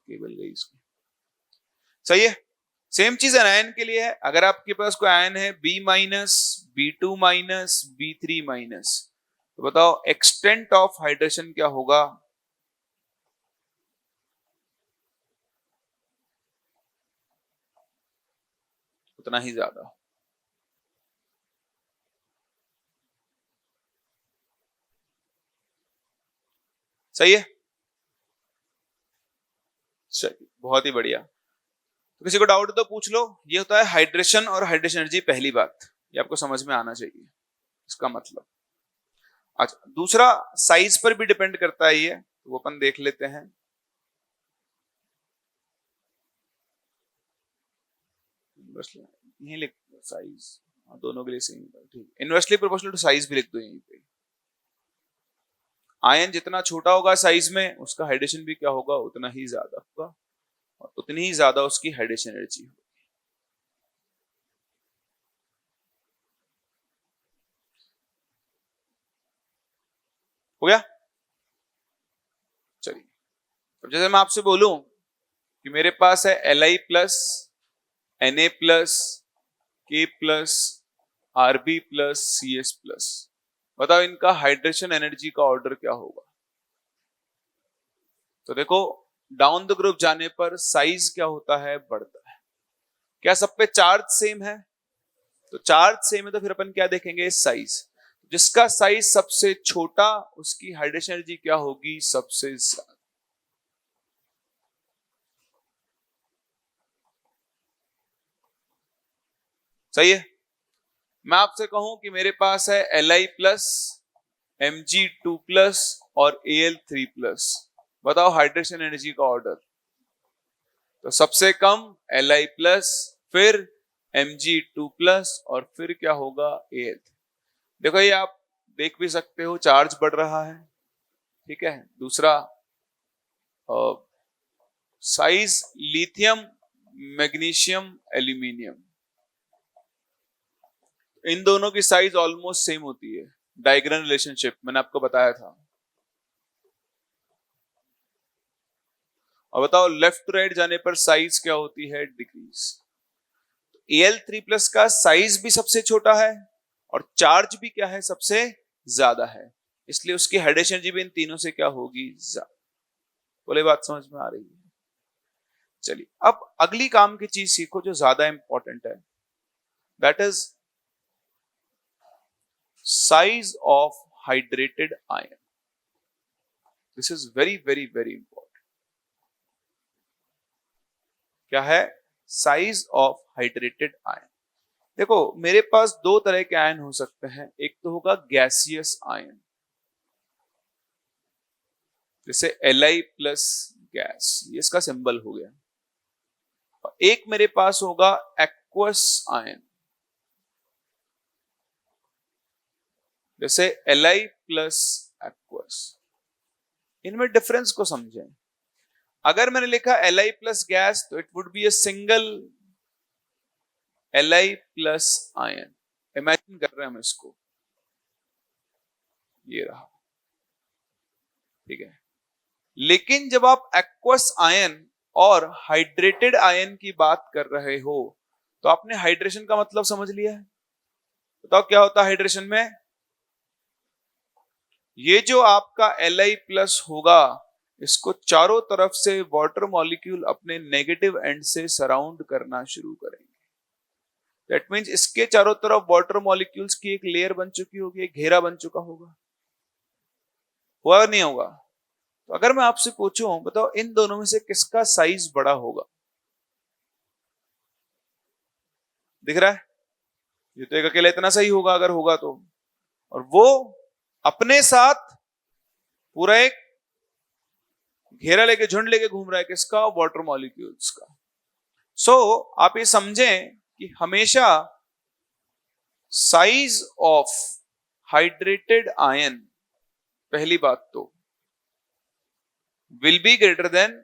केबल गई इसकी, सही है। सेम चीज आयन के लिए है, अगर आपके पास कोई आयन है B-, B2-, B3-, तो बताओ एक्सटेंट ऑफ हाइड्रेशन क्या होगा, उतना ही ज्यादा। सही है, चलिए बहुत ही बढ़िया। तो किसी को डाउट तो पूछ लो। ये होता है हाइड्रेशन और हाइड्रेशन एनर्जी, पहली बात ये आपको समझ में आना चाहिए इसका मतलब। अच्छा, दूसरा साइज पर भी डिपेंड करता है ये, तो वो अपन देख लेते हैं। यही लिख साइज, दोनों के लिए सेम, ठीक। इनवर्सली प्रोपोर्शनल टू साइज भी लिख दो यहीं पे। आयन जितना छोटा होगा साइज में, उसका हाइड्रेशन भी क्या होगा, उतना ही ज्यादा होगा, और उतनी ही ज्यादा उसकी हाइड्रेशन एनर्जी होगी। हो गया? चलिए, अब जैसे मैं आपसे बोलूं कि मेरे पास है Li plus Na plus K plus Rb plus Cs plus, बताओ इनका हाइड्रेशन एनर्जी का ऑर्डर क्या होगा? तो देखो, डाउन द ग्रुप जाने पर साइज क्या होता है, बढ़ता है। क्या सब पे चार्ज सेम है? तो चार्ज सेम है तो फिर अपन क्या देखेंगे, साइज। जिसका साइज सबसे छोटा उसकी हाइड्रेशन एनर्जी क्या होगी, सबसे ज्यादा। सही है? मैं आपसे कहूं कि मेरे पास है Li प्लस Mg2 प्लस और Al3 प्लस, बताओ हाइड्रेशन एनर्जी का ऑर्डर। तो सबसे कम Li प्लस, फिर Mg2 प्लस और फिर क्या होगा, Al। देखो ये आप देख भी सकते हो, चार्ज बढ़ रहा है, ठीक है। दूसरा साइज लिथियम, मैग्नीशियम, एल्यूमिनियम, इन दोनों की साइज ऑलमोस्ट सेम होती है। डायगोनल रिलेशनशिप मैंने आपको बताया था। और बताओ लेफ्ट टू राइट जाने पर साइज क्या होती है, डिक्रीज। Al3 प्लस का साइज भी सबसे छोटा है और चार्ज भी क्या है, सबसे ज्यादा है, इसलिए उसकी हाइड्रेशन एनर्जी भी इन तीनों से क्या होगी, ज्यादा। बोले बात समझ में आ रही है? चलिए, अब अगली काम की चीज सीखो जो ज्यादा इंपॉर्टेंट है, that is size of hydrated ion. This is very very very important. क्या है, साइज ऑफ हाइड्रेटेड आयन। देखो मेरे पास दो तरह के आयन हो सकते हैं, एक तो होगा गैसियस आयन, जैसे Li प्लस गैस, ये इसका सिंबल हो गया। और एक मेरे पास होगा एक्वस आयन, जैसे Li प्लस एक्वस। इनमें डिफरेंस को समझें। अगर मैंने लिखा Li प्लस गैस तो it would be a single Li plus ion. Imagine कर रहे हैं हम इसको, ये रहा, ठीक है। लेकिन जब आप एक्वस आयन और हाइड्रेटेड आयन की बात कर रहे हो तो आपने हाइड्रेशन का मतलब समझ लिया है। बताओ क्या होता है हाइड्रेशन में। ये जो आपका Li प्लस होगा, इसको चारों तरफ से वाटर मॉलिक्यूल अपने नेगेटिव एंड से सराउंड करना शुरू करेंगे। दैट मींस इसके चारों तरफ वाटर मॉलिक्यूल्स की एक लेयर बन चुकी होगी, एक घेरा बन चुका होगा। हुआ नहीं होगा? तो अगर मैं आपसे पूछूं, बताओ इन दोनों में से किसका साइज बड़ा होगा? दिख रहा है? ये तो एक अकेला इतना सही होगा अगर होगा तो, और वो अपने साथ पूरा एक घेरा लेके, झुंड लेके घूम रहा है, किसका? वाटर मॉलिक्यूल्स का। सो आप ये समझें कि हमेशा साइज ऑफ हाइड्रेटेड आयन, पहली बात तो, will be greater than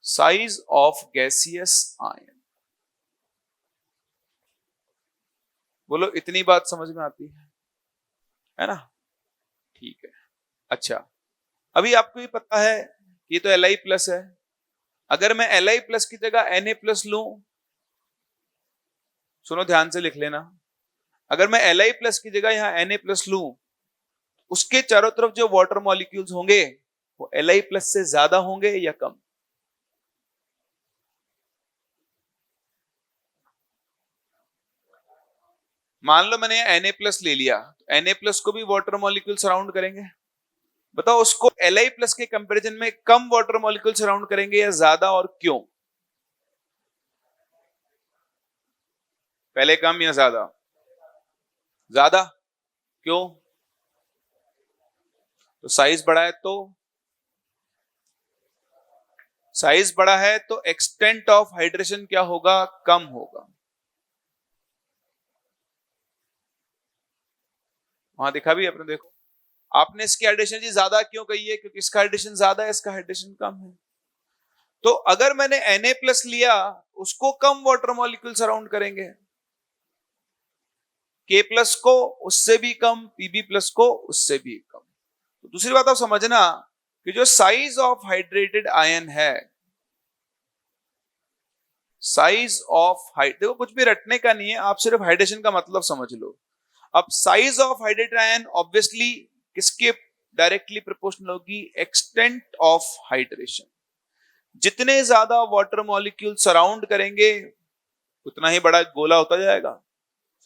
size of gaseous ion. बोलो इतनी बात समझ में आती है ना? ठीक है। अच्छा, अभी आपको ये पता है कि ये तो Li प्लस है। अगर मैं Li प्लस की जगह Na प्लस लूं, सुनो ध्यान से लिख लेना, अगर मैं Li प्लस की जगह यहां Na प्लस लूं, उसके चारों तरफ जो वाटर मॉलिक्यूल्स होंगे वो Li प्लस से ज्यादा होंगे या कम? मान लो मैंने Na प्लस ले लिया, तो Na प्लस को भी वाटर मॉलिक्यूल सराउंड करेंगे। बताओ उसको Li प्लस के कंपैरिजन में कम वाटर मॉलिक्यूल सराउंड करेंगे या ज्यादा, और क्यों? पहले कम या ज्यादा? ज्यादा। क्यों? तो साइज बड़ा है तो, साइज बड़ा है तो एक्सटेंट ऑफ हाइड्रेशन क्या होगा, कम होगा। वहां दिखा भी अपने, देखो आपने इसकी हाइड्रेशन जी ज्यादा क्यों कही है, क्योंकि इसका हाइड्रेशन ज्यादा है, इसका हाइड्रेशन कम है। तो अगर मैंने Na प्लस लिया, उसको कम वाटर मॉलिक्यूल सराउंड करेंगे, K प्लस को उससे भी कम, Pb प्लस को उससे भी कम। तो दूसरी बात आप समझना कि जो साइज ऑफ हाइड्रेटेड आयन है, साइज ऑफ हाइड, देखो कुछ भी रटने का नहीं है, आप सिर्फ हाइड्रेशन का मतलब समझ लो। अब size of hydrated ion obviously किसके डायरेक्टली प्रोपोर्शनल होगी? Extent of hydration. जितने ज्यादा वाटर मॉलिक्यूल सराउंड करेंगे उतना ही बड़ा गोला होता जाएगा,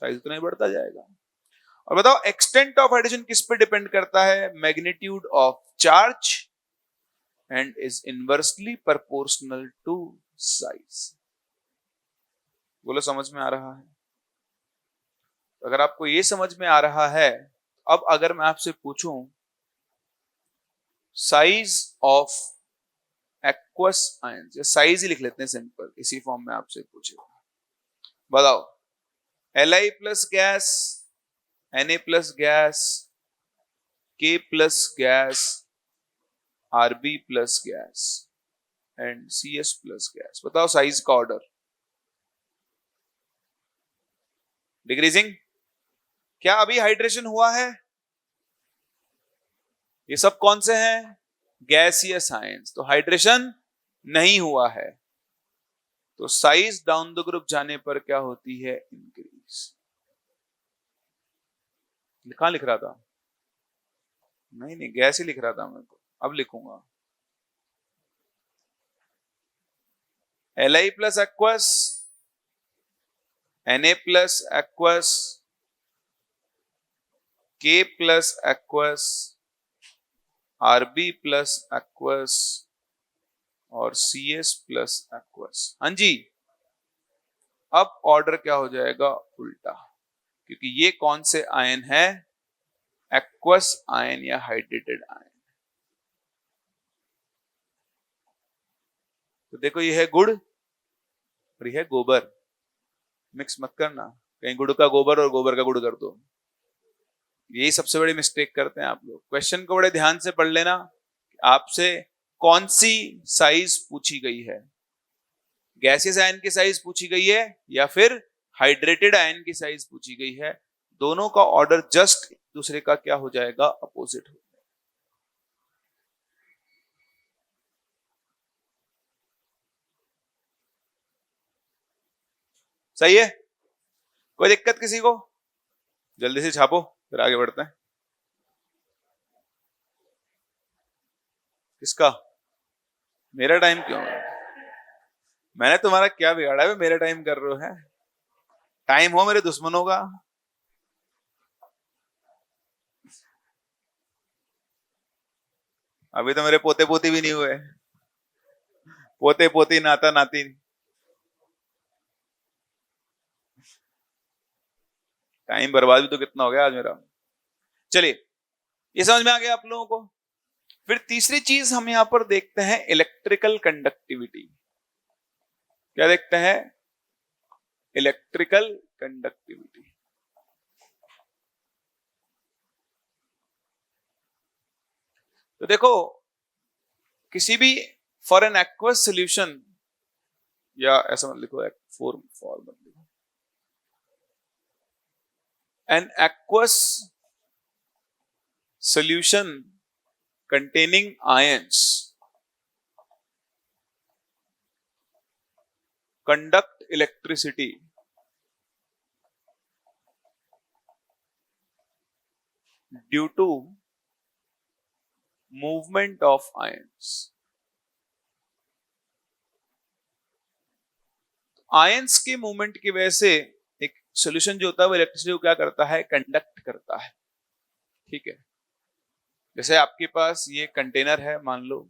साइज उतना ही बढ़ता जाएगा। और बताओ एक्सटेंट ऑफ हाइड्रेशन किस पे डिपेंड करता है? Magnitude of charge and is inversely proportional to size. बोलो समझ में आ रहा है? अगर आपको ये समझ में आ रहा है, अब अगर मैं आपसे पूछूं साइज ऑफ एक्वस आयंस, या साइज ही लिख लेते हैं सिंपल, इसी फॉर्म में आपसे पूछेगा, बताओ Li plus gas, Na plus gas, K plus gas, Rb plus gas and Cs plus gas, बताओ साइज का ऑर्डर। डिक्रीजिंग। क्या अभी हाइड्रेशन हुआ है? ये सब कौन से हैं? गैसियस आयंस, तो हाइड्रेशन नहीं हुआ है, तो साइज डाउन द ग्रुप जाने पर क्या होती है? इंक्रीज। कहां लिख रहा था? नहीं नहीं, गैस ही लिख रहा था मैं, तो अब लिखूंगा Li plus aqueous, Na plus aqueous, K plus aqueous, Rb plus aqueous और Cs प्लस एक्वस। हाँ जी, अब ऑर्डर क्या हो जाएगा? उल्टा, क्योंकि ये कौन से आयन है? एक्वस आयन या हाइड्रेटेड आयन। तो देखो ये है गुड़ और ये है गोबर, मिक्स मत करना, कहीं गुड़ का गोबर और गोबर का गुड़ कर दो। यही सबसे बड़ी मिस्टेक करते हैं आप लोग। क्वेश्चन को बड़े ध्यान से पढ़ लेना, आपसे कौन सी साइज पूछी गई है, गैसियस आयन की साइज पूछी गई है या फिर हाइड्रेटेड आयन की साइज पूछी गई है। दोनों का ऑर्डर जस्ट दूसरे का क्या हो जाएगा? अपोजिट हो जाएगा। सही है? कोई दिक्कत किसी को? जल्दी से छापो फिर आगे बढ़ते हैं। किसका? मेरा टाइम क्यों है? मैंने तुम्हारा क्या बिगाड़ा है? मेरा टाइम कर रहे हो? है टाइम हो मेरे दुश्मनों का। अभी तो मेरे पोते पोती भी नहीं हुए, पोते पोती नाता नाती। टाइम बर्बाद भी तो कितना हो गया आज मेरा। चलिए, ये समझ में आ गया आप लोगों को। फिर तीसरी चीज हम यहां पर देखते हैं इलेक्ट्रिकल कंडक्टिविटी। क्या देखते हैं? Electrical conductivity. तो देखो, किसी भी फॉर एन एक्वस सोल्यूशन, या ऐसा मत लिखो, फॉर मत लिखो, an aqueous solution containing ions conduct electricity due to movement of ions. Ions के मूवमेंट की वजह से एक सॉल्यूशन जो होता है वो इलेक्ट्रिसिटी को क्या करता है? कंडक्ट करता है। ठीक है, जैसे आपके पास ये कंटेनर है, मान लो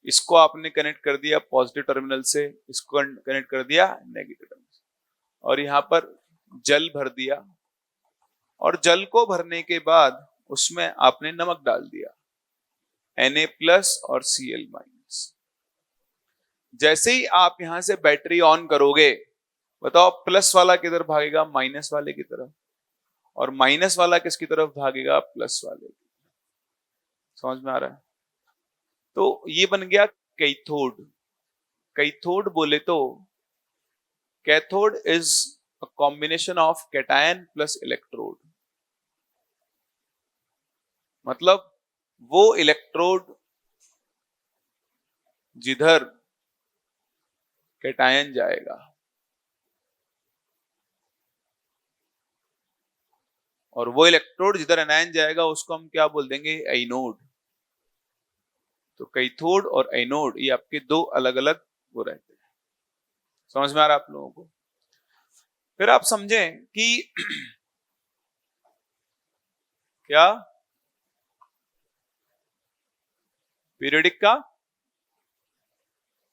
इसको आपने कनेक्ट कर दिया पॉजिटिव टर्मिनल से, इसको कनेक्ट कर दिया नेगेटिव टर्मिनल से, और यहां पर जल भर दिया, और जल को भरने के बाद उसमें आपने नमक डाल दिया Na प्लस और Cl माइनस। जैसे ही आप यहां से बैटरी ऑन करोगे, बताओ प्लस वाला किधर भागेगा? माइनस वाले की तरफ, और माइनस वाला किसकी तरफ भागेगा? प्लस वाले की। समझ में आ रहा है? तो ये बन गया कैथोड। कैथोड बोले तो cathode is a combination of cation plus electrode. मतलब वो इलेक्ट्रोड जिधर कैटायन जाएगा और वो इलेक्ट्रोड जिधर एनायन जाएगा उसको हम क्या बोल देंगे, एनोड। तो कैथोड और एनोड ये आपके दो अलग अलग वो रहते हैं। समझ में आ रहा है आप लोगों को? फिर आप समझें कि क्या पीरियडिक का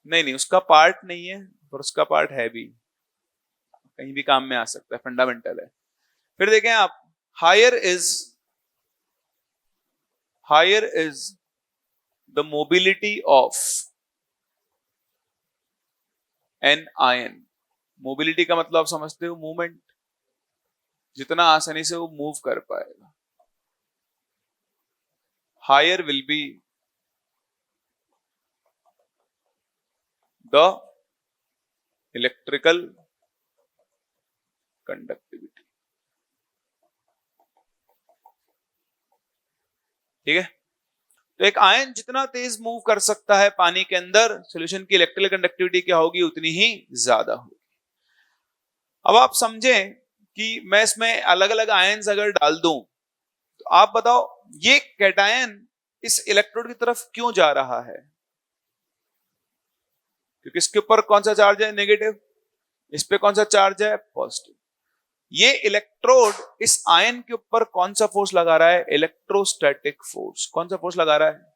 नहीं, उसका पार्ट नहीं है, पर उसका पार्ट है भी, कहीं भी काम में आ सकता है, फंडामेंटल है। फिर देखें आप, higher is the mobility of an ion. Mobility का मतलब आप समझते हो, मूवमेंट, जितना आसानी से वो मूव कर पाएगा। Higher will be the electrical conductivity. ठीक है, तो एक आयन जितना तेज मूव कर सकता है पानी के अंदर, सॉल्यूशन की इलेक्ट्रिकल कंडक्टिविटी क्या होगी, उतनी ही ज्यादा होगी। अब आप समझें कि मैं इसमें अलग अलग आयन्स अगर डाल दूं, तो आप बताओ ये कैटायन इस इलेक्ट्रोड की तरफ क्यों जा रहा है? क्योंकि इसके ऊपर कौन सा चार्ज है, नेगेटिव, इस पे कौन सा चार्ज है, पॉजिटिव। ये इलेक्ट्रोड इस आयन के ऊपर कौन सा फोर्स लगा रहा है, इलेक्ट्रोस्टैटिक फोर्स। कौन सा फोर्स लगा रहा है?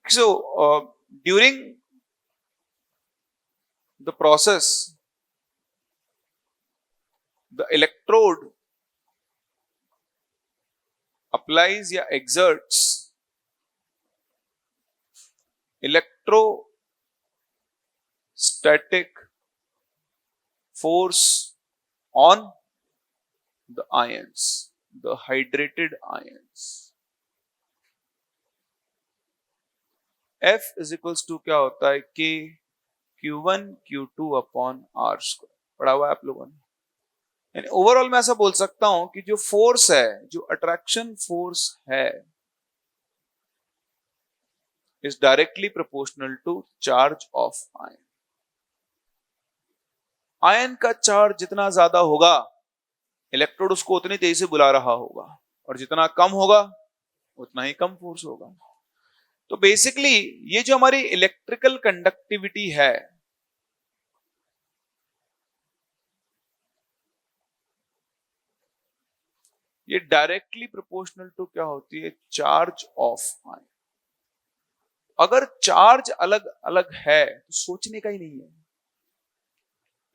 So during the process the electrode applies या exerts electrostatic force on the ions, the hydrated ions. F is equals to क्या होता है, K Q1 Q2 upon R square. पढ़ा हुआ है आप लोगों ने? यानी ओवरऑल मैं ऐसा बोल सकता हूं कि जो फोर्स है, जो अट्रैक्शन फोर्स है, is directly proportional to charge of ion. Ion का चार्ज जितना ज्यादा होगा, इलेक्ट्रोड उसको उतनी तेजी से बुला रहा होगा, और जितना कम होगा उतना ही कम फोर्स होगा। तो बेसिकली ये जो हमारी इलेक्ट्रिकल कंडक्टिविटी है, ये डायरेक्टली प्रोपोर्शनल टू क्या होती है, चार्ज ऑफ आयन। अगर चार्ज अलग अलग है तो सोचने का ही नहीं है।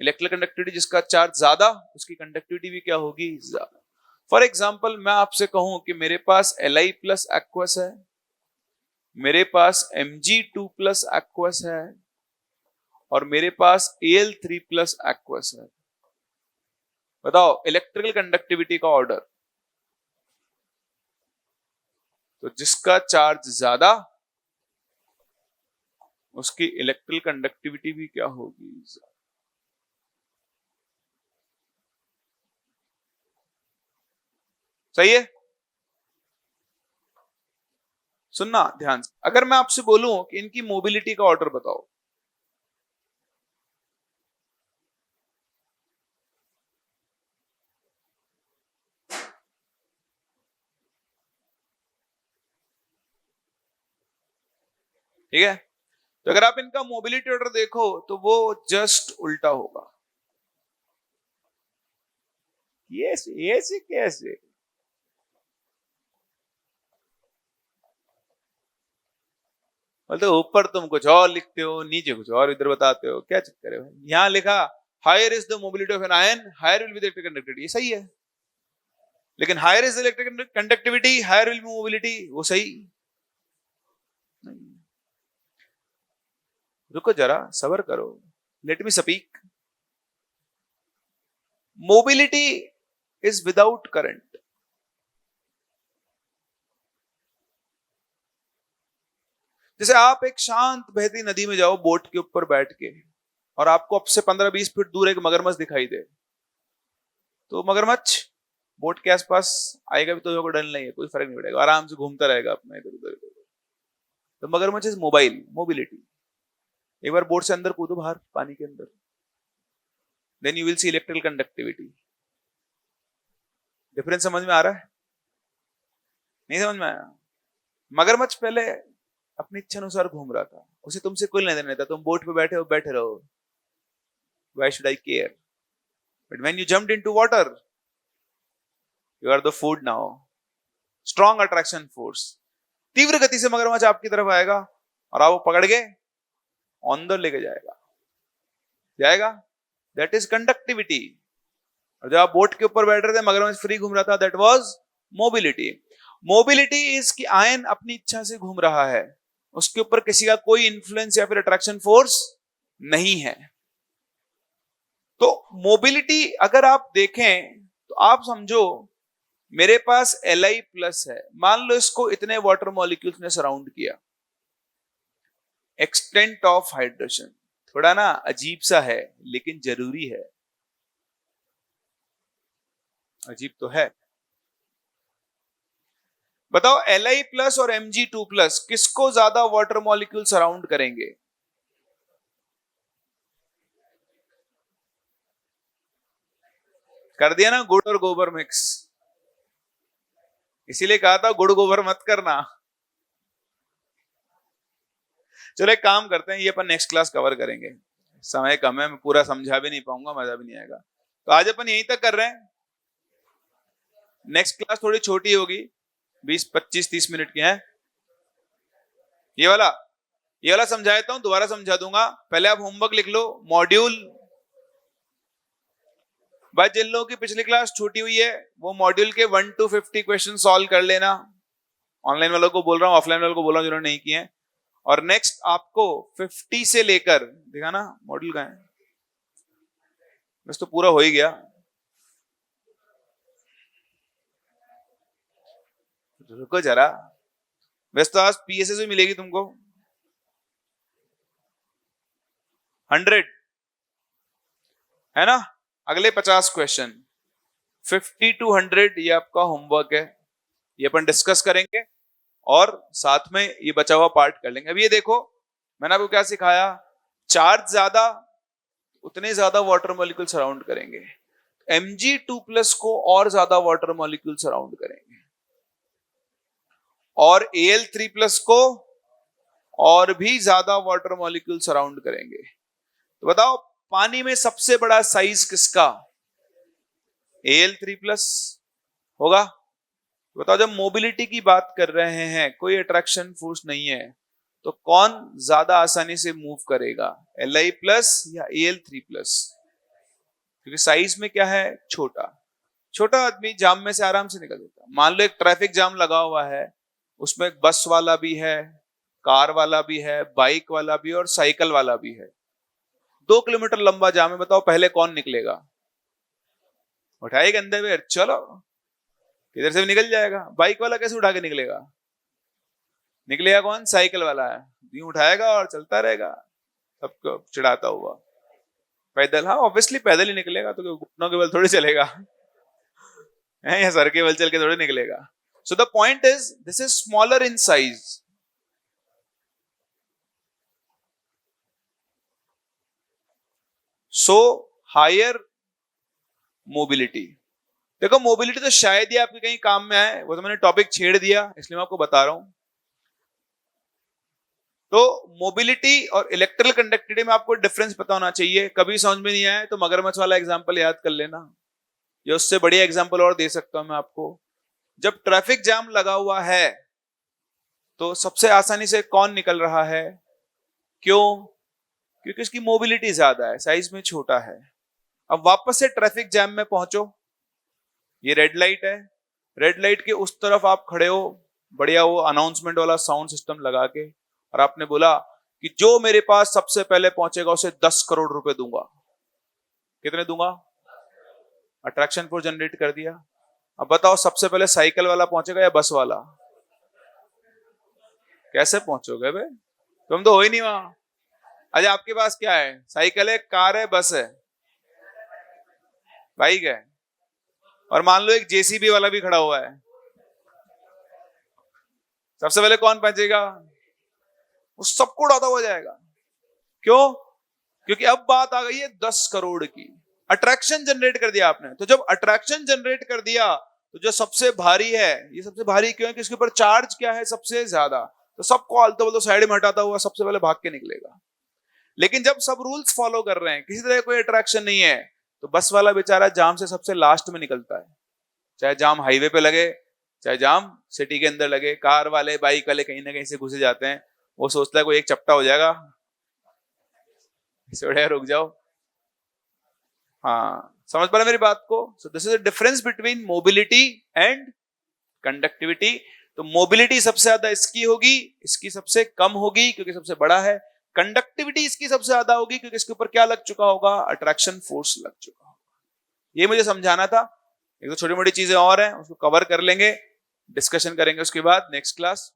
इलेक्ट्रिकल कंडक्टिविटी जिसका चार्ज ज्यादा, उसकी कंडक्टिविटी भी क्या होगी, ज्यादा। फॉर एग्जाम्पल मैं आपसे कहूं कि मेरे पास Li प्लस एक्वस है, मेरे पास Mg2 प्लस एक्वस है, और मेरे पास Al3 प्लस एक्वस है। बताओ इलेक्ट्रिकल कंडक्टिविटी का ऑर्डर। तो जिसका चार्ज ज्यादा, उसकी इलेक्ट्रिकल कंडक्टिविटी भी क्या होगी, ज्यादा। सही है? सुनना ध्यान से, अगर मैं आपसे बोलूं कि इनकी मोबिलिटी का ऑर्डर बताओ, ठीक है, तो अगर आप इनका मोबिलिटी ऑर्डर देखो तो वो जस्ट उल्टा होगा। ये से कैसे? मतलब ऊपर तुम कुछ और लिखते हो, नीचे कुछ और इधर बताते हो, क्या चक्कर है भाई? यहां लिखा higher is the mobility of an ion, higher will be the electric conductivity, ये सही है। लेकिन higher is the electric conductivity, higher will be mobility, वो सही नहीं। रुको जरा, सबर करो, let me speak. Mobility is without current. जैसे आप एक शांत बहती नदी में जाओ बोट के ऊपर बैठ के, और आपको अब से 15-20 फीट दूर एक मगरमच्छ दिखाई दे, तो मगरमच्छ बोट के आसपास आएगा भी तो को डर नहीं है, कोई फर्क नहीं पड़ेगा, आराम से घूमता रहेगा अपना इधर उधर। तो मगरमच्छ इज मोबाइल, मोबिलिटी। एक बार बोट से अंदर कूदो बाहर पानी के अंदर, then you will see electrical conductivity. Difference समझ में आ रहा है? नहीं समझ में आया? मगरमच्छ पहले अपनी इच्छा अनुसार घूम रहा था, उसे तुमसे कोई लेना नहीं था, तुम बोट पे बैठे हो, बैठे रहो, why should I care? But when you jumped into water, you are the food now. Strong attraction force. तीव्र गति से मगरमच्छ आपकी तरफ आएगा और आप वो पकड़ के अंदर लेके जाएगा। That is conductivity. और जब आप बोट के ऊपर बैठ रहे थे, मगरमच्छ फ्री घूम रहा था, that was mobility. Mobility is कि आयन अपनी इच्छा से घूम रहा है, उसके ऊपर किसी का कोई इंफ्लुएंस या फिर अट्रैक्शन फोर्स नहीं है। तो मोबिलिटी अगर आप देखें तो आप समझो मेरे पास Li प्लस है, मान लो इसको इतने वाटर मॉलिक्यूल्स ने सराउंड किया, एक्सटेंट ऑफ हाइड्रेशन थोड़ा ना अजीब सा है लेकिन जरूरी है। अजीब तो है। बताओ Li प्लस और Mg2 प्लस किसको ज्यादा वाटर मॉलिक्यूल सराउंड करेंगे? कर दिया ना गुड़ और गोबर मिक्स, इसीलिए कहा था गुड़ गोबर मत करना। चलो एक काम करते हैं, ये अपन नेक्स्ट क्लास कवर करेंगे, समय कम है, मैं पूरा समझा भी नहीं पाऊंगा, मजा भी नहीं आएगा, तो आज अपन यहीं तक कर रहे हैं। नेक्स्ट क्लास थोड़ी छोटी होगी, 20, 25, 30 मिनट की है। ये वाला समझा देता हूं, दोबारा समझा दूंगा, पहले आप होमवर्क लिख लो। मॉड्यूल भाई जिन लोगों की पिछली क्लास छूटी हुई है वो मॉड्यूल के 1 to 50 क्वेश्चन सॉल्व कर लेना। ऑनलाइन वालों को बोल रहा हूँ, ऑफलाइन वालों को बोल रहा हूँ जिन्होंने नहीं किए हैं। और नेक्स्ट आपको 50 से लेकर, देखा ना मॉड्यूल का है, बस तो पूरा हो ही गया। रुको जरा, वैसे तो आज पीएसएस भी मिलेगी तुमको 100, है ना? अगले 50 क्वेश्चन 50 to 100 ये आपका होमवर्क है, ये अपन डिस्कस करेंगे और साथ में ये बचा हुआ पार्ट कर लेंगे। अब ये देखो मैंने आपको क्या सिखाया, चार्ज ज्यादा उतने ज्यादा वाटर मॉलिक्यूल सराउंड करेंगे, Mg2 प्लस को और ज्यादा वाटर मॉलिक्यूल सराउंड करेंगे और Al3 प्लस को और भी ज्यादा वाटर मॉलिक्यूल सराउंड करेंगे। तो बताओ पानी में सबसे बड़ा साइज किसका? Al3 प्लस होगा। तो बताओ जब मोबिलिटी की बात कर रहे हैं, कोई अट्रैक्शन फोर्स नहीं है, तो कौन ज्यादा आसानी से मूव करेगा, Li प्लस या Al3 प्लस? क्योंकि साइज में क्या है, छोटा आदमी जाम में से आराम से निकल जाता। मान लो एक ट्रैफिक जाम लगा हुआ है, उसमें एक बस वाला भी है, कार वाला भी है, बाइक वाला भी और साइकिल वाला भी है। 2 किलोमीटर लंबा जाम है, बताओ पहले कौन निकलेगा? उठाए कंधे पे, चलो किधर से भी निकल जाएगा। बाइक वाला कैसे उठा के निकलेगा? निकलेगा कौन? साइकिल वाला है, यूं उठाएगा और चलता रहेगा सबको चिढ़ाता हुआ। पैदल, हाँ ऑब्वियसली पैदल ही निकलेगा, तो घुटनों के बल थोड़ी चलेगा है, या सर के बल चल के थोड़ी निकलेगा। So the point is this is smaller in size. So higher mobility. देखो मोबिलिटी तो शायद ही आपके कहीं काम में आए, वो तो मैंने टॉपिक छेड़ दिया इसलिए मैं आपको बता रहा हूं। तो मोबिलिटी और इलेक्ट्रिकल कंडक्टिविटी में आपको डिफरेंस पता होना चाहिए। कभी समझ में नहीं आए तो मगरमच्छ वाला एग्जांपल याद कर लेना, या उससे बढ़िया एग्जांपल और दे सकता हूं मैं आपको। जब ट्रैफिक जाम लगा हुआ है तो सबसे आसानी से कौन निकल रहा है? क्यों? क्योंकि उसकी मोबिलिटी ज्यादा है, साइज में छोटा है। अब वापस से ट्रैफिक जैम में पहुंचो, ये रेड लाइट है, रेड लाइट के उस तरफ आप खड़े हो, बढ़िया वो अनाउंसमेंट वाला साउंड सिस्टम लगा के, और आपने बोला कि जो मेरे पास सबसे पहले पहुंचेगा उसे 10 करोड़ रुपए दूंगा। कितने दूंगा? अट्रैक्शन फोर्स जनरेट कर दिया। अब बताओ सबसे पहले साइकिल वाला पहुंचेगा या बस वाला? कैसे पहुंचोगे बे, तुम तो हो ही नहीं वहां। अच्छा आपके पास क्या है? साइकिल है, कार है, बस है, बाइक है, और मान लो एक जेसीबी वाला भी खड़ा हुआ है, सबसे पहले कौन पहुंचेगा? वो सबको उड़ाता हुआ जाएगा। क्यों? क्योंकि अब बात आ गई है 10 करोड़ की। अट्रैक्शन जनरेट कर दिया आपने। तो जब अट्रैक्शन जनरेट कर दिया तो जो सबसे भारी है, ये सबसे भारी क्यों है? कि इसके ऊपर चार्ज क्या है? सबसे ज्यादा। तो सबको आलतू बलतू साइड में हटाता हुआ सबसे पहले भाग के निकलेगा। लेकिन जब सब रूल्स फॉलो कर रहे हैं, किसी तरह कोई अट्रैक्शन नहीं है, तो बस वाला बेचारा जाम से सबसे लास्ट में निकलता है। चाहे जाम हाईवे पे लगे, चाहे जाम सिटी के अंदर लगे, कार वाले बाइक वाले कहीं ना कहीं से घुसे जाते हैं। वो सोचता है कोई एक चपटा हो जाएगा, रुक जाओ। हाँ, समझ पा रहे मेरी बात को? So this is the difference between mobility and conductivity. तो मोबिलिटी सबसे ज्यादा इसकी होगी, इसकी सबसे कम होगी क्योंकि सबसे बड़ा है। कंडक्टिविटी इसकी सबसे ज्यादा होगी क्योंकि इसके ऊपर क्या लग चुका होगा? अट्रैक्शन फोर्स लग चुका होगा। ये मुझे समझाना था। एक तो छोटी मोटी चीजें और हैं, उसको कवर कर लेंगे, डिस्कशन करेंगे उसके बाद नेक्स्ट क्लास।